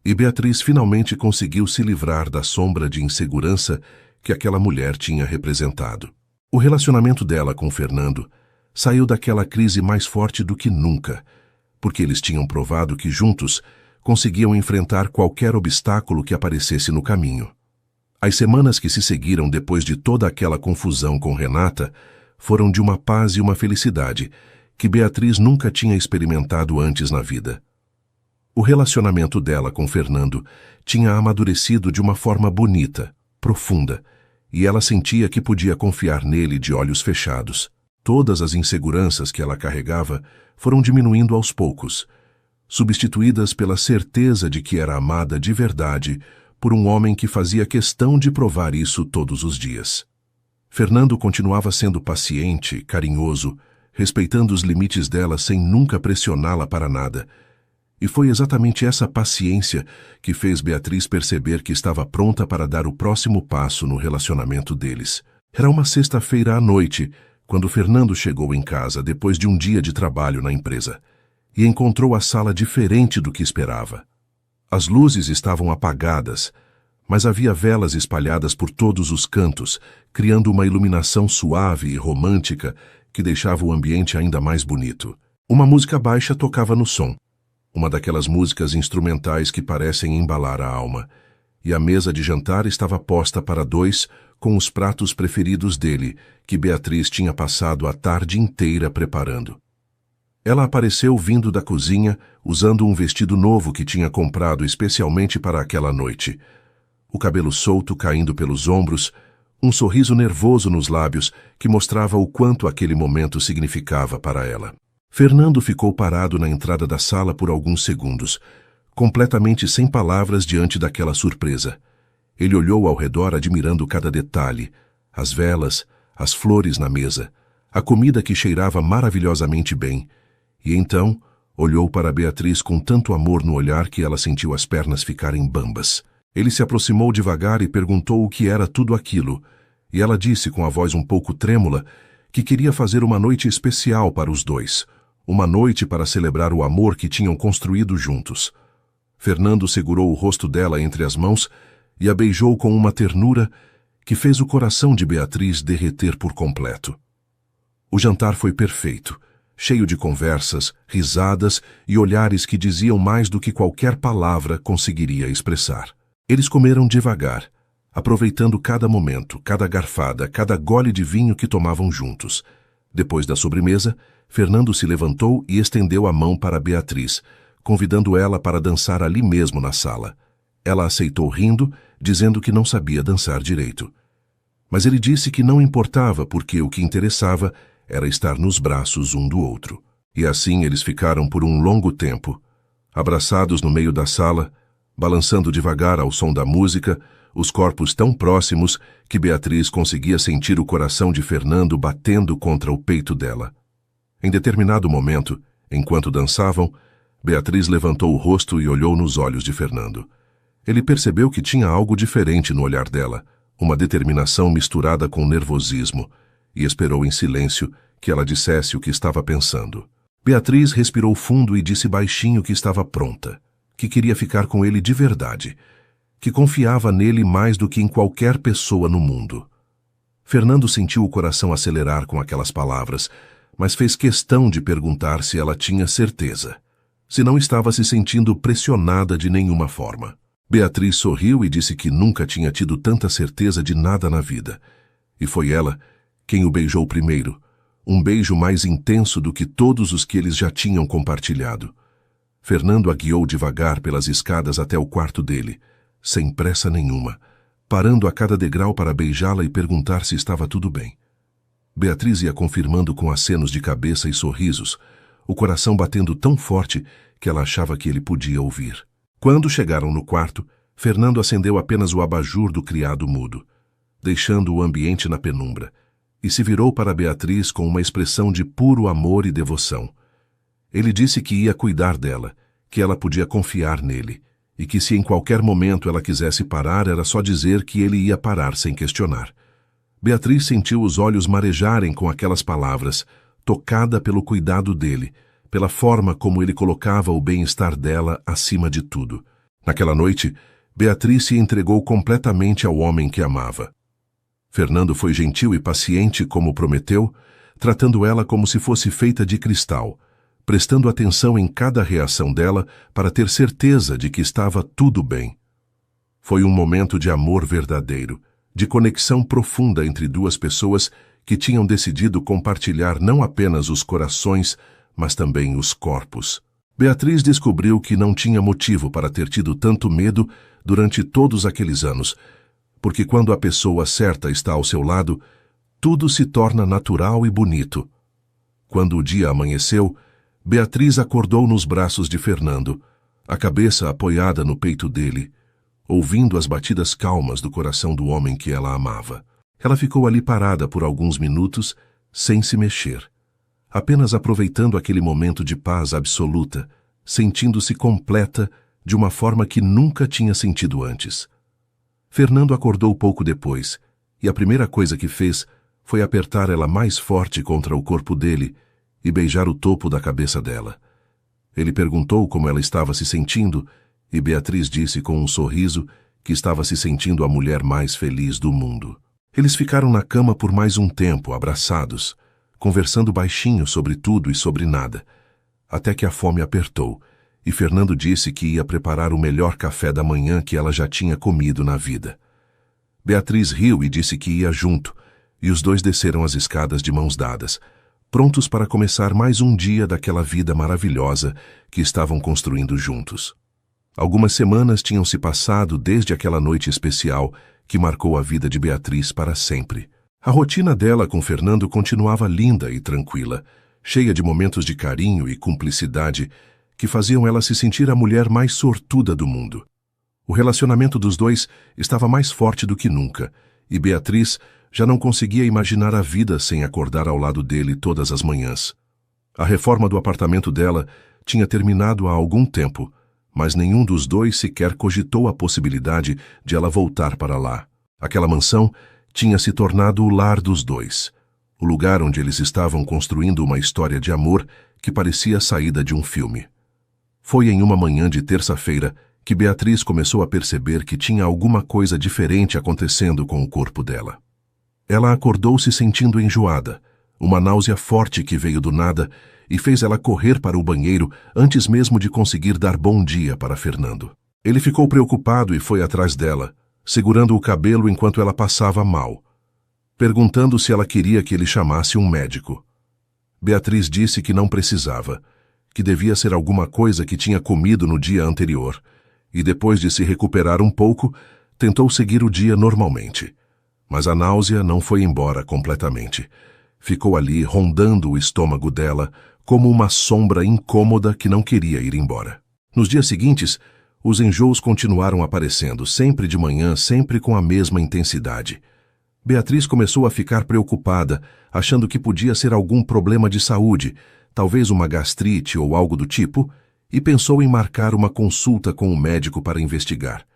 E Beatriz finalmente conseguiu se livrar da sombra de insegurança que aquela mulher tinha representado. O relacionamento dela com Fernando saiu daquela crise mais forte do que nunca, porque eles tinham provado que juntos conseguiam enfrentar qualquer obstáculo que aparecesse no caminho. As semanas que se seguiram depois de toda aquela confusão com Renata foram de uma paz e uma felicidade que Beatriz nunca tinha experimentado antes na vida. O relacionamento dela com Fernando tinha amadurecido de uma forma bonita, profunda, e ela sentia que podia confiar nele de olhos fechados. Todas as inseguranças que ela carregava foram diminuindo aos poucos, substituídas pela certeza de que era amada de verdade por um homem que fazia questão de provar isso todos os dias. Fernando continuava sendo paciente, carinhoso, respeitando os limites dela sem nunca pressioná-la para nada. E foi exatamente essa paciência que fez Beatriz perceber que estava pronta para dar o próximo passo no relacionamento deles. Era uma sexta-feira à noite, quando Fernando chegou em casa depois de um dia de trabalho na empresa, e encontrou a sala diferente do que esperava. As luzes estavam apagadas, mas havia velas espalhadas por todos os cantos, criando uma iluminação suave e romântica que deixava o ambiente ainda mais bonito. Uma música baixa tocava no som, uma daquelas músicas instrumentais que parecem embalar a alma, e a mesa de jantar estava posta para dois com os pratos preferidos dele, que Beatriz tinha passado a tarde inteira preparando. Ela apareceu vindo da cozinha, usando um vestido novo que tinha comprado especialmente para aquela noite. O cabelo solto caindo pelos ombros, um sorriso nervoso nos lábios que mostrava o quanto aquele momento significava para ela. Fernando ficou parado na entrada da sala por alguns segundos, completamente sem palavras diante daquela surpresa. Ele olhou ao redor admirando cada detalhe, as velas, as flores na mesa, a comida que cheirava maravilhosamente bem, e então olhou para Beatriz com tanto amor no olhar que ela sentiu as pernas ficarem bambas. Ele se aproximou devagar e perguntou o que era tudo aquilo, e ela disse com a voz um pouco trêmula que queria fazer uma noite especial para os dois, uma noite para celebrar o amor que tinham construído juntos. Fernando segurou o rosto dela entre as mãos e a beijou com uma ternura que fez o coração de Beatriz derreter por completo. O jantar foi perfeito, cheio de conversas, risadas e olhares que diziam mais do que qualquer palavra conseguiria expressar. Eles comeram devagar, aproveitando cada momento, cada garfada, cada gole de vinho que tomavam juntos. Depois da sobremesa, Fernando se levantou e estendeu a mão para Beatriz, convidando ela para dançar ali mesmo na sala. Ela aceitou rindo, dizendo que não sabia dançar direito. Mas ele disse que não importava porque o que interessava era estar nos braços um do outro. E assim eles ficaram por um longo tempo, abraçados no meio da sala, balançando devagar ao som da música, os corpos tão próximos que Beatriz conseguia sentir o coração de Fernando batendo contra o peito dela. Em determinado momento, enquanto dançavam, Beatriz levantou o rosto e olhou nos olhos de Fernando. Ele percebeu que tinha algo diferente no olhar dela, uma determinação misturada com nervosismo, e esperou em silêncio que ela dissesse o que estava pensando. Beatriz respirou fundo e disse baixinho que estava pronta, que queria ficar com ele de verdade, que confiava nele mais do que em qualquer pessoa no mundo. Fernando sentiu o coração acelerar com aquelas palavras, mas fez questão de perguntar se ela tinha certeza, se não estava se sentindo pressionada de nenhuma forma. Beatriz sorriu e disse que nunca tinha tido tanta certeza de nada na vida, e foi ela quem o beijou primeiro, um beijo mais intenso do que todos os que eles já tinham compartilhado. Fernando a guiou devagar pelas escadas até o quarto dele, sem pressa nenhuma, parando a cada degrau para beijá-la e perguntar se estava tudo bem. Beatriz ia confirmando com acenos de cabeça e sorrisos, o coração batendo tão forte que ela achava que ele podia ouvir. Quando chegaram no quarto, Fernando acendeu apenas o abajur do criado mudo, deixando o ambiente na penumbra, e se virou para Beatriz com uma expressão de puro amor e devoção. Ele disse que ia cuidar dela, que ela podia confiar nele, e que se em qualquer momento ela quisesse parar, era só dizer que ele ia parar sem questionar. Beatriz sentiu os olhos marejarem com aquelas palavras, tocada pelo cuidado dele, pela forma como ele colocava o bem-estar dela acima de tudo. Naquela noite, Beatriz se entregou completamente ao homem que amava. Fernando foi gentil e paciente como prometeu, tratando ela como se fosse feita de cristal, prestando atenção em cada reação dela para ter certeza de que estava tudo bem. Foi um momento de amor verdadeiro, de conexão profunda entre duas pessoas que tinham decidido compartilhar não apenas os corações, mas também os corpos. Beatriz descobriu que não tinha motivo para ter tido tanto medo durante todos aqueles anos, porque quando a pessoa certa está ao seu lado, tudo se torna natural e bonito. Quando o dia amanheceu, Beatriz acordou nos braços de Fernando, a cabeça apoiada no peito dele, ouvindo as batidas calmas do coração do homem que ela amava. Ela ficou ali parada por alguns minutos, sem se mexer, apenas aproveitando aquele momento de paz absoluta, sentindo-se completa de uma forma que nunca tinha sentido antes. Fernando acordou pouco depois, e a primeira coisa que fez foi apertar ela mais forte contra o corpo dele e beijar o topo da cabeça dela. Ele perguntou como ela estava se sentindo, e Beatriz disse com um sorriso que estava se sentindo a mulher mais feliz do mundo. Eles ficaram na cama por mais um tempo, abraçados, conversando baixinho sobre tudo e sobre nada, até que a fome apertou, e Fernando disse que ia preparar o melhor café da manhã que ela já tinha comido na vida. Beatriz riu e disse que ia junto, e os dois desceram as escadas de mãos dadas, prontos para começar mais um dia daquela vida maravilhosa que estavam construindo juntos. Algumas semanas tinham se passado desde aquela noite especial que marcou a vida de Beatriz para sempre. A rotina dela com Fernando continuava linda e tranquila, cheia de momentos de carinho e cumplicidade que faziam ela se sentir a mulher mais sortuda do mundo. O relacionamento dos dois estava mais forte do que nunca, e Beatriz já não conseguia imaginar a vida sem acordar ao lado dele todas as manhãs. A reforma do apartamento dela tinha terminado há algum tempo, mas nenhum dos dois sequer cogitou a possibilidade de ela voltar para lá. Aquela mansão tinha se tornado o lar dos dois, o lugar onde eles estavam construindo uma história de amor que parecia a saída de um filme. Foi em uma manhã de terça-feira que Beatriz começou a perceber que tinha alguma coisa diferente acontecendo com o corpo dela. Ela acordou se sentindo enjoada, uma náusea forte que veio do nada e fez ela correr para o banheiro antes mesmo de conseguir dar bom dia para Fernando. Ele ficou preocupado e foi atrás dela, segurando o cabelo enquanto ela passava mal, perguntando se ela queria que ele chamasse um médico. Beatriz disse que não precisava, que devia ser alguma coisa que tinha comido no dia anterior, e depois de se recuperar um pouco, tentou seguir o dia normalmente. Mas a náusea não foi embora completamente. Ficou ali rondando o estômago dela como uma sombra incômoda que não queria ir embora. Nos dias seguintes, os enjoos continuaram aparecendo, sempre de manhã, sempre com a mesma intensidade. Beatriz começou a ficar preocupada, achando que podia ser algum problema de saúde, talvez uma gastrite ou algo do tipo, e pensou em marcar uma consulta com o médico para investigar.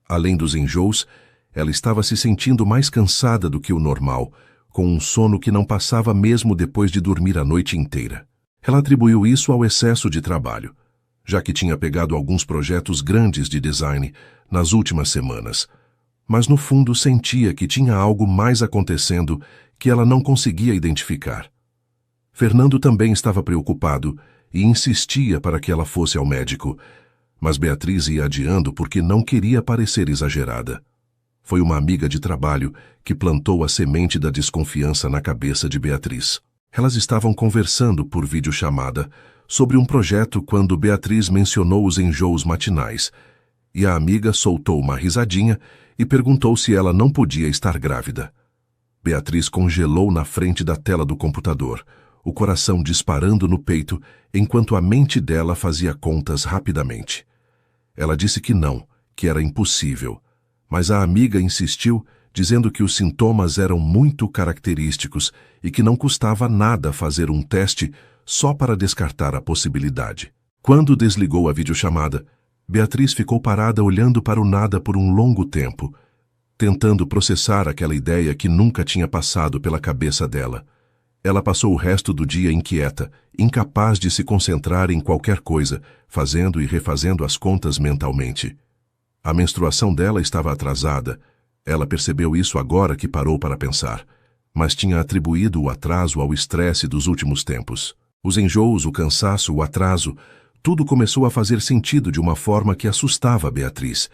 Além dos enjoos, ela estava se sentindo mais cansada do que o normal, com um sono que não passava mesmo depois de dormir a noite inteira. Ela atribuiu isso ao excesso de trabalho, já que tinha pegado alguns projetos grandes de design nas últimas semanas, mas no fundo sentia que tinha algo mais acontecendo que ela não conseguia identificar. Fernando também estava preocupado e insistia para que ela fosse ao médico, mas Beatriz ia adiando porque não queria parecer exagerada. Foi uma amiga de trabalho que plantou a semente da desconfiança na cabeça de Beatriz. Elas estavam conversando por videochamada sobre um projeto quando Beatriz mencionou os enjoos matinais, e a amiga soltou uma risadinha e perguntou se ela não podia estar grávida. Beatriz congelou na frente da tela do computador, o coração disparando no peito, enquanto a mente dela fazia contas rapidamente. Ela disse que não, que era impossível, mas a amiga insistiu, dizendo que os sintomas eram muito característicos e que não custava nada fazer um teste só para descartar a possibilidade. Quando desligou a videochamada, Beatriz ficou parada olhando para o nada por um longo tempo, tentando processar aquela ideia que nunca tinha passado pela cabeça dela. Ela passou o resto do dia inquieta, incapaz de se concentrar em qualquer coisa, fazendo e refazendo as contas mentalmente. A menstruação dela estava atrasada. Ela percebeu isso agora que parou para pensar, mas tinha atribuído o atraso ao estresse dos últimos tempos. Os enjoos, o cansaço, o atraso, tudo começou a fazer sentido de uma forma que assustava Beatriz.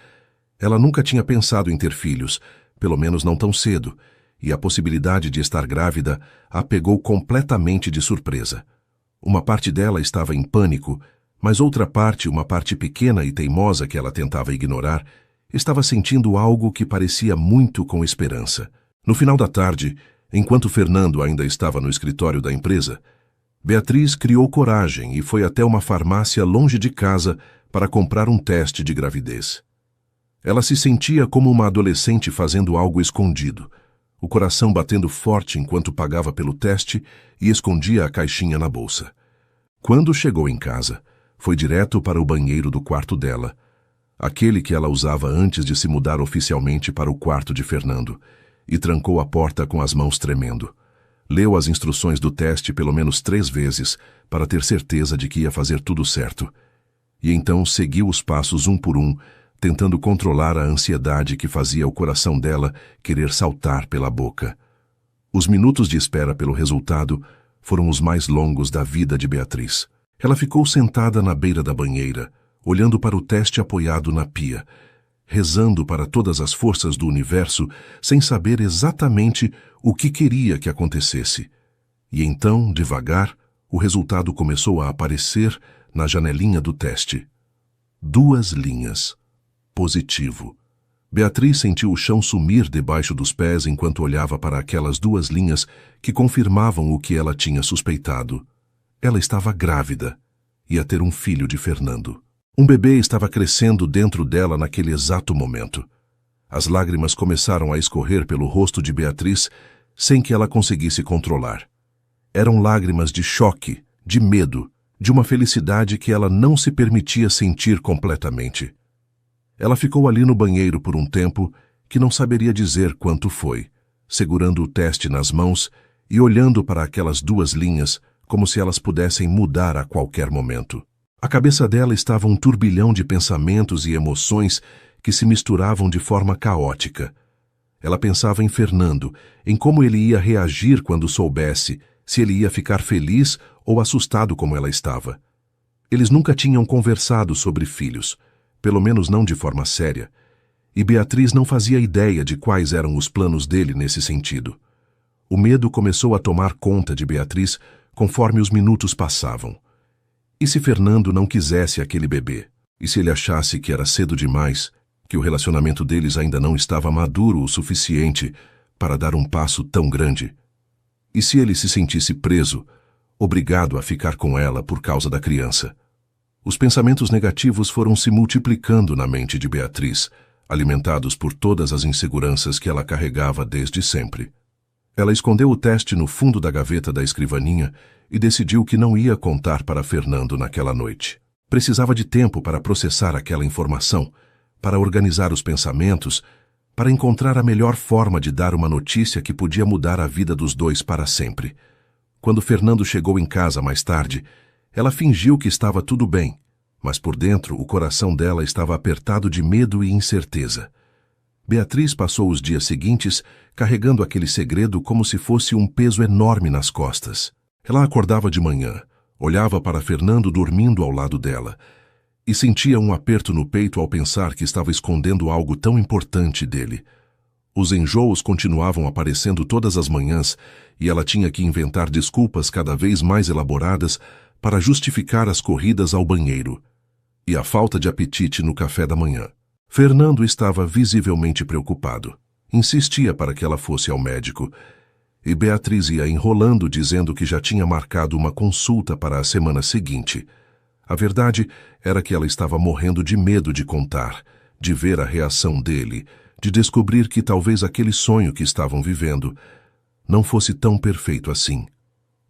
Ela nunca tinha pensado em ter filhos, pelo menos não tão cedo, e a possibilidade de estar grávida a pegou completamente de surpresa. Uma parte dela estava em pânico, mas outra parte, uma parte pequena e teimosa que ela tentava ignorar, estava sentindo algo que parecia muito com esperança. No final da tarde, enquanto Fernando ainda estava no escritório da empresa, Beatriz criou coragem e foi até uma farmácia longe de casa para comprar um teste de gravidez. Ela se sentia como uma adolescente fazendo algo escondido, o coração batendo forte enquanto pagava pelo teste e escondia a caixinha na bolsa. Quando chegou em casa, foi direto para o banheiro do quarto dela, aquele que ela usava antes de se mudar oficialmente para o quarto de Fernando, e trancou a porta com as mãos tremendo. Leu as instruções do teste pelo menos 3 vezes para ter certeza de que ia fazer tudo certo. E então seguiu os passos um por um, tentando controlar a ansiedade que fazia o coração dela querer saltar pela boca. Os minutos de espera pelo resultado foram os mais longos da vida de Beatriz. Ela ficou sentada na beira da banheira, olhando para o teste apoiado na pia, rezando para todas as forças do universo, sem saber exatamente o que queria que acontecesse. E então, devagar, o resultado começou a aparecer na janelinha do teste. 2 linhas. Positivo. Beatriz sentiu o chão sumir debaixo dos pés enquanto olhava para aquelas 2 linhas que confirmavam o que ela tinha suspeitado. Ela estava grávida. Ia ter um filho de Fernando. Um bebê estava crescendo dentro dela naquele exato momento. As lágrimas começaram a escorrer pelo rosto de Beatriz sem que ela conseguisse controlar. Eram lágrimas de choque, de medo, de uma felicidade que ela não se permitia sentir completamente. Ela ficou ali no banheiro por um tempo que não saberia dizer quanto foi, segurando o teste nas mãos e olhando para aquelas 2 linhas como se elas pudessem mudar a qualquer momento. A cabeça dela estava um turbilhão de pensamentos e emoções que se misturavam de forma caótica. Ela pensava em Fernando, em como ele ia reagir quando soubesse, se ele ia ficar feliz ou assustado como ela estava. Eles nunca tinham conversado sobre filhos, pelo menos não de forma séria, e Beatriz não fazia ideia de quais eram os planos dele nesse sentido. O medo começou a tomar conta de Beatriz conforme os minutos passavam. E se Fernando não quisesse aquele bebê? E se ele achasse que era cedo demais, que o relacionamento deles ainda não estava maduro o suficiente para dar um passo tão grande? E se ele se sentisse preso, obrigado a ficar com ela por causa da criança? Os pensamentos negativos foram se multiplicando na mente de Beatriz, alimentados por todas as inseguranças que ela carregava desde sempre. Ela escondeu o teste no fundo da gaveta da escrivaninha e decidiu que não ia contar para Fernando naquela noite. Precisava de tempo para processar aquela informação, para organizar os pensamentos, para encontrar a melhor forma de dar uma notícia que podia mudar a vida dos dois para sempre. Quando Fernando chegou em casa mais tarde, ela fingiu que estava tudo bem, mas por dentro o coração dela estava apertado de medo e incerteza. Beatriz passou os dias seguintes carregando aquele segredo como se fosse um peso enorme nas costas. Ela acordava de manhã, olhava para Fernando dormindo ao lado dela e sentia um aperto no peito ao pensar que estava escondendo algo tão importante dele. Os enjoos continuavam aparecendo todas as manhãs e ela tinha que inventar desculpas cada vez mais elaboradas para justificar as corridas ao banheiro e a falta de apetite no café da manhã. Fernando estava visivelmente preocupado. Insistia para que ela fosse ao médico, e Beatriz ia enrolando dizendo que já tinha marcado uma consulta para a semana seguinte. A verdade era que ela estava morrendo de medo de contar, de ver a reação dele, de descobrir que talvez aquele sonho que estavam vivendo não fosse tão perfeito assim.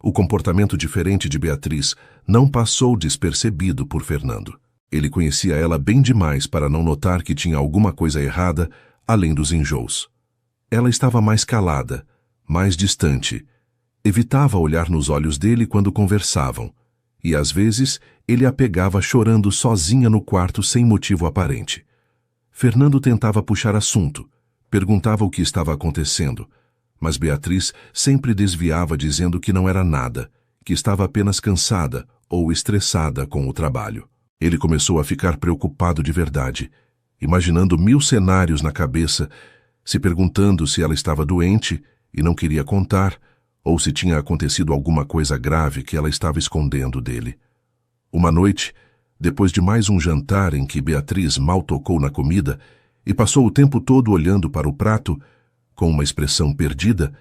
O comportamento diferente de Beatriz não passou despercebido por Fernando. Ele conhecia ela bem demais para não notar que tinha alguma coisa errada além dos enjoos. Ela estava mais calada, mais distante. Evitava olhar nos olhos dele quando conversavam, e às vezes ele a pegava chorando sozinha no quarto sem motivo aparente. Fernando tentava puxar assunto, perguntava o que estava acontecendo, mas Beatriz sempre desviava dizendo que não era nada, que estava apenas cansada ou estressada com o trabalho. Ele começou a ficar preocupado de verdade, imaginando 1000 cenários na cabeça, se perguntando se ela estava doente e não queria contar, ou se tinha acontecido alguma coisa grave que ela estava escondendo dele. Uma noite, depois de mais um jantar em que Beatriz mal tocou na comida e passou o tempo todo olhando para o prato, com uma expressão perdida,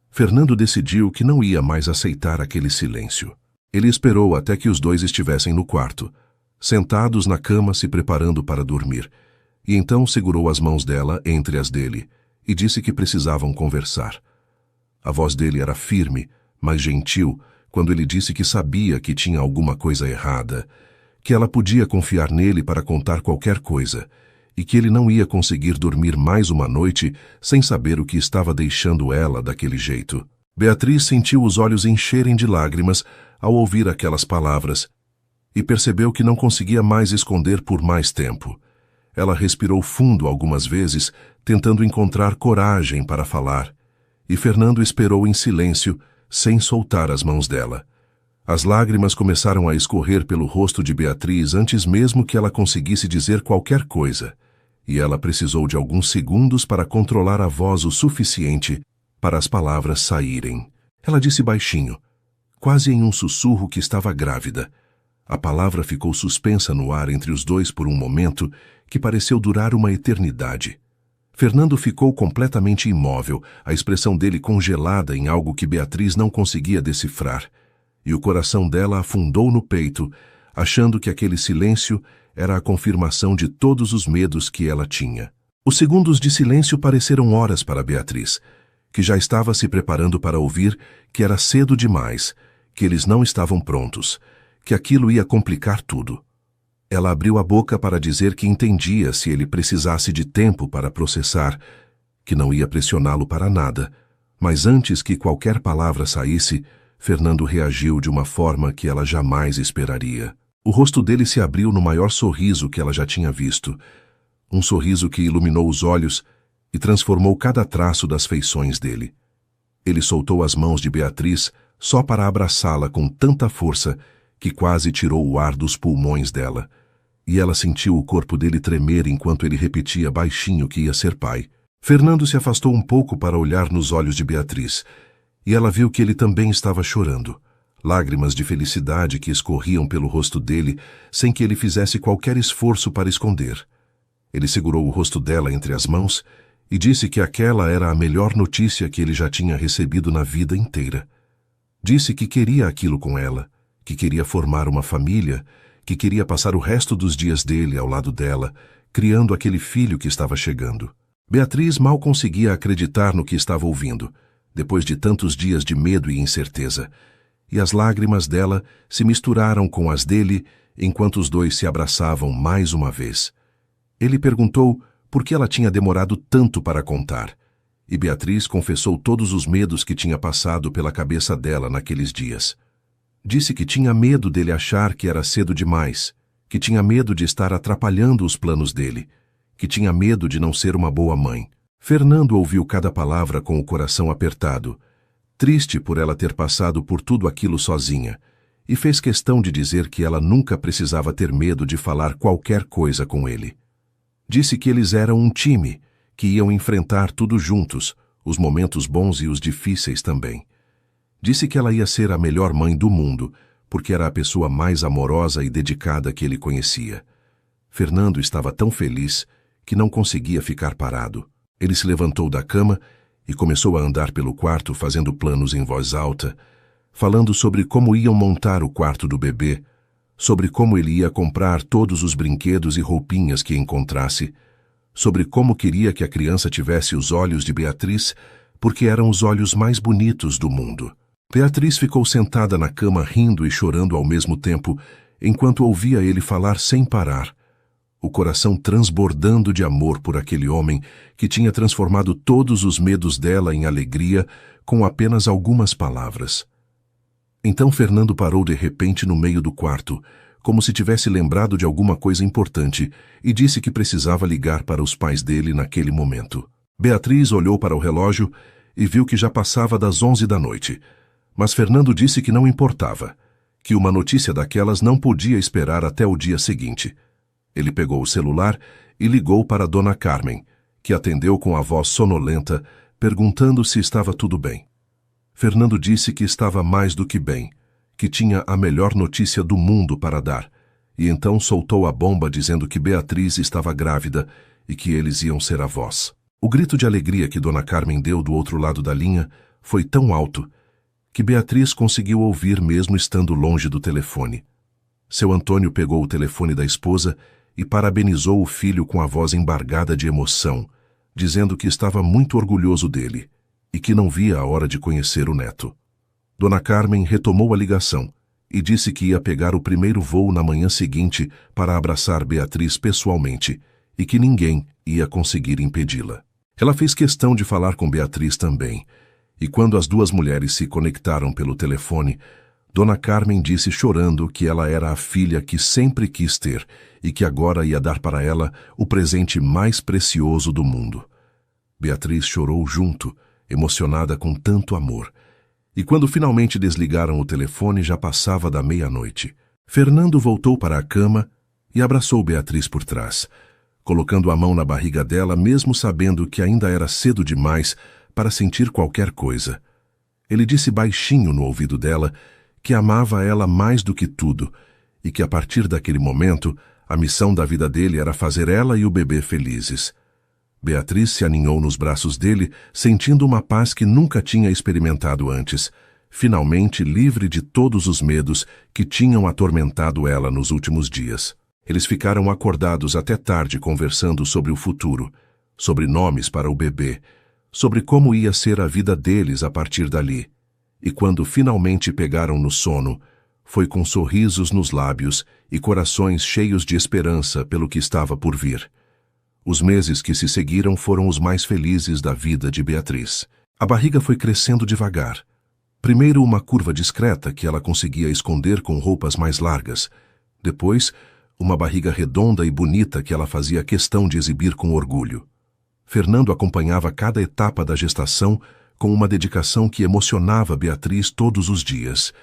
Fernando decidiu que não ia mais aceitar aquele silêncio. Ele esperou até que os dois estivessem no quarto, sentados na cama se preparando para dormir, e então segurou as mãos dela entre as dele e disse que precisavam conversar. A voz dele era firme, mas gentil, quando ele disse que sabia que tinha alguma coisa errada, que ela podia confiar nele para contar qualquer coisa, e que ele não ia conseguir dormir mais uma noite sem saber o que estava deixando ela daquele jeito. Beatriz sentiu os olhos encherem de lágrimas ao ouvir aquelas palavras e percebeu que não conseguia mais esconder por mais tempo. Ela respirou fundo algumas vezes, tentando encontrar coragem para falar, e Fernando esperou em silêncio, sem soltar as mãos dela. As lágrimas começaram a escorrer pelo rosto de Beatriz antes mesmo que ela conseguisse dizer qualquer coisa, e ela precisou de alguns segundos para controlar a voz o suficiente para as palavras saírem. Ela disse baixinho, quase em um sussurro, que estava grávida. A palavra ficou suspensa no ar entre os dois por um momento que pareceu durar uma eternidade. Fernando ficou completamente imóvel, a expressão dele congelada em algo que Beatriz não conseguia decifrar, e o coração dela afundou no peito, achando que aquele silêncio era a confirmação de todos os medos que ela tinha. Os segundos de silêncio pareceram horas para Beatriz, que já estava se preparando para ouvir que era cedo demais, que eles não estavam prontos, que aquilo ia complicar tudo. Ela abriu a boca para dizer que entendia se ele precisasse de tempo para processar, que não ia pressioná-lo para nada, mas antes que qualquer palavra saísse, Fernando reagiu de uma forma que ela jamais esperaria. O rosto dele se abriu no maior sorriso que ela já tinha visto, um sorriso que iluminou os olhos e transformou cada traço das feições dele. Ele soltou as mãos de Beatriz só para abraçá-la com tanta força que quase tirou o ar dos pulmões dela, e ela sentiu o corpo dele tremer enquanto ele repetia baixinho que ia ser pai. Fernando se afastou um pouco para olhar nos olhos de Beatriz, e ela viu que ele também estava chorando, lágrimas de felicidade que escorriam pelo rosto dele sem que ele fizesse qualquer esforço para esconder. Ele segurou o rosto dela entre as mãos e disse que aquela era a melhor notícia que ele já tinha recebido na vida inteira. Disse que queria aquilo com ela, que queria formar uma família, que queria passar o resto dos dias dele ao lado dela, criando aquele filho que estava chegando. Beatriz mal conseguia acreditar no que estava ouvindo, depois de tantos dias de medo e incerteza, e as lágrimas dela se misturaram com as dele enquanto os dois se abraçavam mais uma vez. Ele perguntou por que ela tinha demorado tanto para contar, e Beatriz confessou todos os medos que tinha passado pela cabeça dela naqueles dias. Disse que tinha medo dele achar que era cedo demais, que tinha medo de estar atrapalhando os planos dele, que tinha medo de não ser uma boa mãe. Fernando ouviu cada palavra com o coração apertado, triste por ela ter passado por tudo aquilo sozinha, e fez questão de dizer que ela nunca precisava ter medo de falar qualquer coisa com ele. Disse que eles eram um time, que iam enfrentar tudo juntos, os momentos bons e os difíceis também. Disse que ela ia ser a melhor mãe do mundo, porque era a pessoa mais amorosa e dedicada que ele conhecia. Fernando estava tão feliz que não conseguia ficar parado. Ele se levantou da cama e começou a andar pelo quarto fazendo planos em voz alta, falando sobre como iam montar o quarto do bebê, sobre como ele ia comprar todos os brinquedos e roupinhas que encontrasse, sobre como queria que a criança tivesse os olhos de Beatriz, porque eram os olhos mais bonitos do mundo. Beatriz ficou sentada na cama rindo e chorando ao mesmo tempo, enquanto ouvia ele falar sem parar, o coração transbordando de amor por aquele homem que tinha transformado todos os medos dela em alegria com apenas algumas palavras. Então Fernando parou de repente no meio do quarto, como se tivesse lembrado de alguma coisa importante, e disse que precisava ligar para os pais dele naquele momento. Beatriz olhou para o relógio e viu que já passava das 11 da noite, mas Fernando disse que não importava, que uma notícia daquelas não podia esperar até o dia seguinte. Ele pegou o celular e ligou para Dona Carmen, que atendeu com a voz sonolenta, perguntando se estava tudo bem. Fernando disse que estava mais do que bem, que tinha a melhor notícia do mundo para dar, e então soltou a bomba dizendo que Beatriz estava grávida e que eles iam ser avós. O grito de alegria que Dona Carmen deu do outro lado da linha foi tão alto que Beatriz conseguiu ouvir mesmo estando longe do telefone. Seu Antônio pegou o telefone da esposa e parabenizou o filho com a voz embargada de emoção, dizendo que estava muito orgulhoso dele e que não via a hora de conhecer o neto. Dona Carmen retomou a ligação e disse que ia pegar o primeiro voo na manhã seguinte para abraçar Beatriz pessoalmente e que ninguém ia conseguir impedi-la. Ela fez questão de falar com Beatriz também, e quando as duas mulheres se conectaram pelo telefone, Dona Carmen disse chorando que ela era a filha que sempre quis ter e que agora ia dar para ela o presente mais precioso do mundo. Beatriz chorou junto, emocionada com tanto amor. E quando finalmente desligaram o telefone, já passava da meia-noite. Fernando voltou para a cama e abraçou Beatriz por trás, colocando a mão na barriga dela, mesmo sabendo que ainda era cedo demais para sentir qualquer coisa. Ele disse baixinho no ouvido dela que amava ela mais do que tudo e que a partir daquele momento a missão da vida dele era fazer ela e o bebê felizes. Beatriz se aninhou nos braços dele, sentindo uma paz que nunca tinha experimentado antes, finalmente livre de todos os medos que tinham atormentado ela nos últimos dias. Eles ficaram acordados até tarde conversando sobre o futuro, sobre nomes para o bebê, sobre como ia ser a vida deles a partir dali. E quando finalmente pegaram no sono, foi com sorrisos nos lábios e corações cheios de esperança pelo que estava por vir. Os meses que se seguiram foram os mais felizes da vida de Beatriz. A barriga foi crescendo devagar. Primeiro uma curva discreta que ela conseguia esconder com roupas mais largas. Depois, uma barriga redonda e bonita que ela fazia questão de exibir com orgulho. Fernando acompanhava cada etapa da gestação com uma dedicação que emocionava Beatriz todos os dias.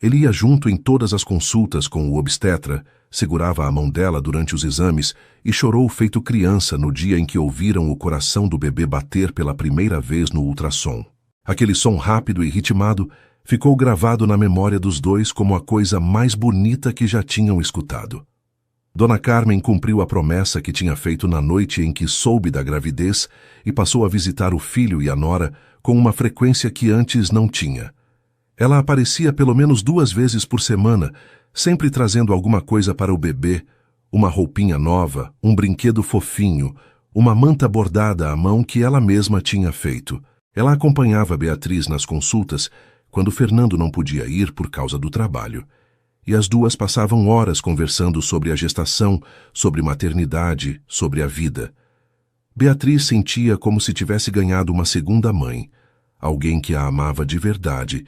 Ele ia junto em todas as consultas com o obstetra, segurava a mão dela durante os exames e chorou feito criança no dia em que ouviram o coração do bebê bater pela primeira vez no ultrassom. Aquele som rápido e ritmado ficou gravado na memória dos dois como a coisa mais bonita que já tinham escutado. Dona Carmen cumpriu a promessa que tinha feito na noite em que soube da gravidez e passou a visitar o filho e a nora com uma frequência que antes não tinha. Ela aparecia pelo menos 2 vezes por semana, sempre trazendo alguma coisa para o bebê, uma roupinha nova, um brinquedo fofinho, uma manta bordada à mão que ela mesma tinha feito. Ela acompanhava Beatriz nas consultas quando Fernando não podia ir por causa do trabalho. E as duas passavam horas conversando sobre a gestação, sobre maternidade, sobre a vida. Beatriz sentia como se tivesse ganhado uma segunda mãe, alguém que a amava de verdade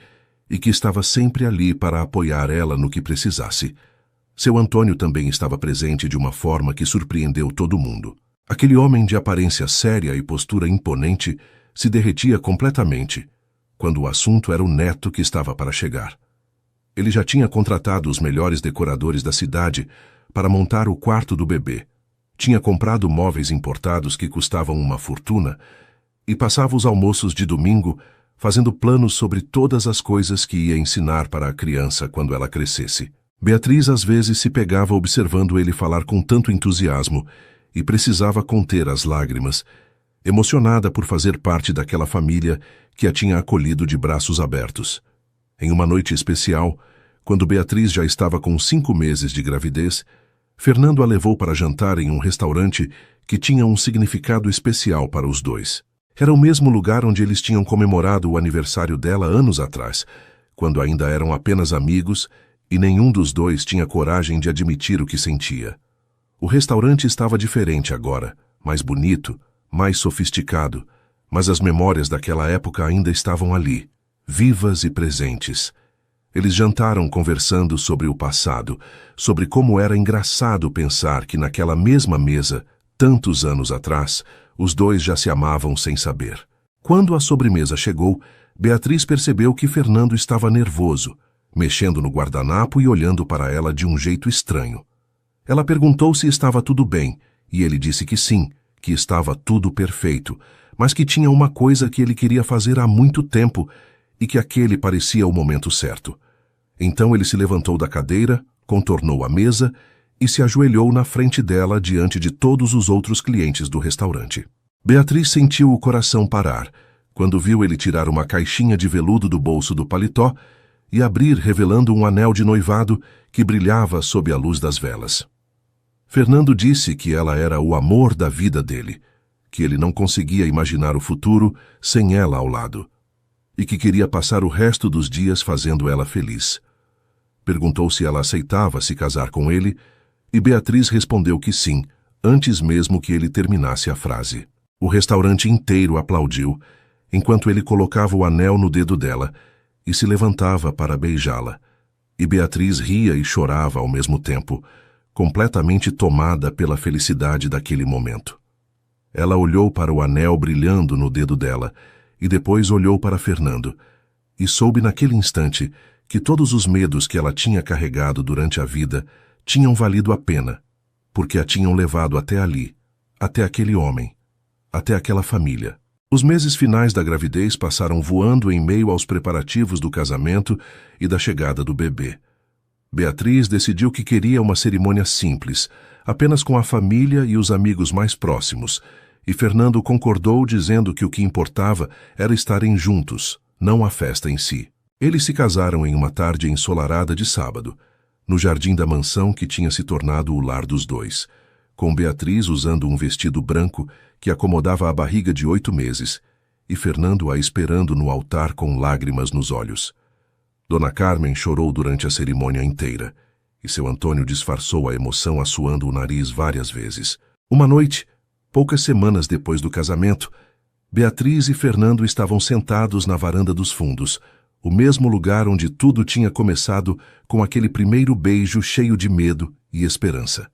e que estava sempre ali para apoiar ela no que precisasse. Seu Antônio também estava presente de uma forma que surpreendeu todo mundo. Aquele homem de aparência séria e postura imponente se derretia completamente quando o assunto era o neto que estava para chegar. Ele já tinha contratado os melhores decoradores da cidade para montar o quarto do bebê. Tinha comprado móveis importados que custavam uma fortuna e passava os almoços de domingo fazendo planos sobre todas as coisas que ia ensinar para a criança quando ela crescesse. Beatriz às vezes se pegava observando ele falar com tanto entusiasmo e precisava conter as lágrimas, emocionada por fazer parte daquela família que a tinha acolhido de braços abertos. Em uma noite especial, quando Beatriz já estava com 5 meses de gravidez, Fernando a levou para jantar em um restaurante que tinha um significado especial para os dois. Era o mesmo lugar onde eles tinham comemorado o aniversário dela anos atrás, quando ainda eram apenas amigos e nenhum dos dois tinha coragem de admitir o que sentia. O restaurante estava diferente agora, mais bonito, mais sofisticado, mas as memórias daquela época ainda estavam ali, vivas e presentes. Eles jantaram conversando sobre o passado, sobre como era engraçado pensar que naquela mesma mesa, tantos anos atrás, os dois já se amavam sem saber. Quando a sobremesa chegou, Beatriz percebeu que Fernando estava nervoso, mexendo no guardanapo e olhando para ela de um jeito estranho. Ela perguntou se estava tudo bem, e ele disse que sim, que estava tudo perfeito, mas que tinha uma coisa que ele queria fazer há muito tempo e que aquele parecia o momento certo. Então ele se levantou da cadeira, contornou a mesa e se ajoelhou na frente dela diante de todos os outros clientes do restaurante. Beatriz sentiu o coração parar quando viu ele tirar uma caixinha de veludo do bolso do paletó e abrir revelando um anel de noivado que brilhava sob a luz das velas. Fernando disse que ela era o amor da vida dele, que ele não conseguia imaginar o futuro sem ela ao lado, e que queria passar o resto dos dias fazendo ela feliz. Perguntou se ela aceitava se casar com ele, e Beatriz respondeu que sim, antes mesmo que ele terminasse a frase. O restaurante inteiro aplaudiu, enquanto ele colocava o anel no dedo dela e se levantava para beijá-la, e Beatriz ria e chorava ao mesmo tempo, completamente tomada pela felicidade daquele momento. Ela olhou para o anel brilhando no dedo dela e depois olhou para Fernando, e soube naquele instante que todos os medos que ela tinha carregado durante a vida tinham valido a pena, porque a tinham levado até ali, até aquele homem, até aquela família. Os meses finais da gravidez passaram voando em meio aos preparativos do casamento e da chegada do bebê. Beatriz decidiu que queria uma cerimônia simples, apenas com a família e os amigos mais próximos, e Fernando concordou dizendo que o que importava era estarem juntos, não a festa em si. Eles se casaram em uma tarde ensolarada de sábado, no jardim da mansão que tinha se tornado o lar dos dois, com Beatriz usando um vestido branco que acomodava a barriga de 8 meses, e Fernando a esperando no altar com lágrimas nos olhos. Dona Carmen chorou durante a cerimônia inteira, e seu Antônio disfarçou a emoção assoando o nariz várias vezes. Uma noite, poucas semanas depois do casamento, Beatriz e Fernando estavam sentados na varanda dos fundos, o mesmo lugar onde tudo tinha começado com aquele primeiro beijo cheio de medo e esperança.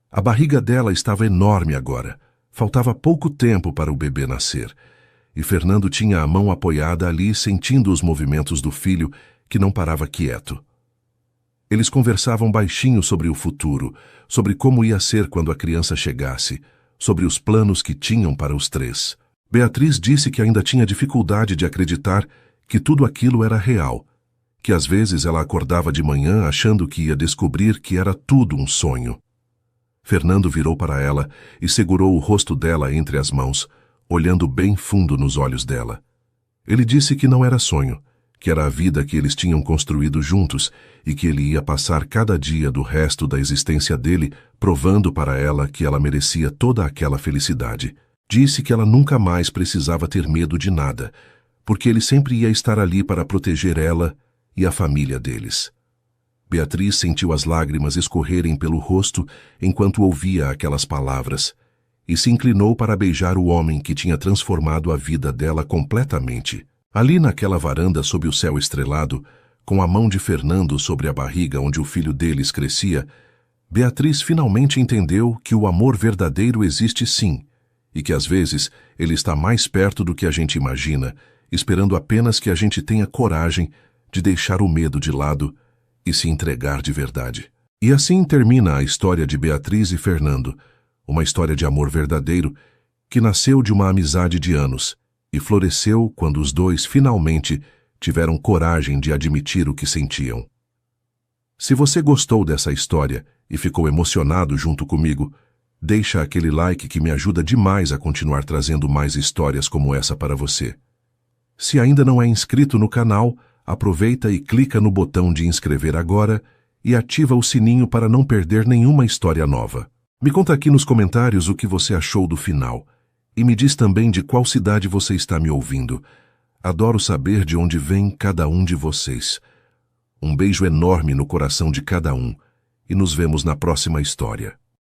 A barriga dela estava enorme agora, faltava pouco tempo para o bebê nascer, e Fernando tinha a mão apoiada ali sentindo os movimentos do filho que não parava quieto. Eles conversavam baixinho sobre o futuro, sobre como ia ser quando a criança chegasse, sobre os planos que tinham para os três. Beatriz disse que ainda tinha dificuldade de acreditar que tudo aquilo era real, que às vezes ela acordava de manhã achando que ia descobrir que era tudo um sonho. Fernando virou para ela e segurou o rosto dela entre as mãos, olhando bem fundo nos olhos dela. Ele disse que não era sonho, que era a vida que eles tinham construído juntos e que ele ia passar cada dia do resto da existência dele provando para ela que ela merecia toda aquela felicidade. Disse que ela nunca mais precisava ter medo de nada, porque ele sempre ia estar ali para proteger ela e a família deles. Beatriz sentiu as lágrimas escorrerem pelo rosto enquanto ouvia aquelas palavras e se inclinou para beijar o homem que tinha transformado a vida dela completamente. Ali naquela varanda sob o céu estrelado, com a mão de Fernando sobre a barriga onde o filho deles crescia, Beatriz finalmente entendeu que o amor verdadeiro existe sim, e que às vezes ele está mais perto do que a gente imagina, esperando apenas que a gente tenha coragem de deixar o medo de lado e se entregar de verdade. E assim termina a história de Beatriz e Fernando, uma história de amor verdadeiro que nasceu de uma amizade de anos e floresceu quando os dois finalmente tiveram coragem de admitir o que sentiam. Se você gostou dessa história e ficou emocionado junto comigo, deixa aquele like que me ajuda demais a continuar trazendo mais histórias como essa para você. Se ainda não é inscrito no canal, aproveita e clica no botão de inscrever agora e ativa o sininho para não perder nenhuma história nova. Me conta aqui nos comentários o que você achou do final. E me diz também de qual cidade você está me ouvindo. Adoro saber de onde vem cada um de vocês. Um beijo enorme no coração de cada um. E nos vemos na próxima história.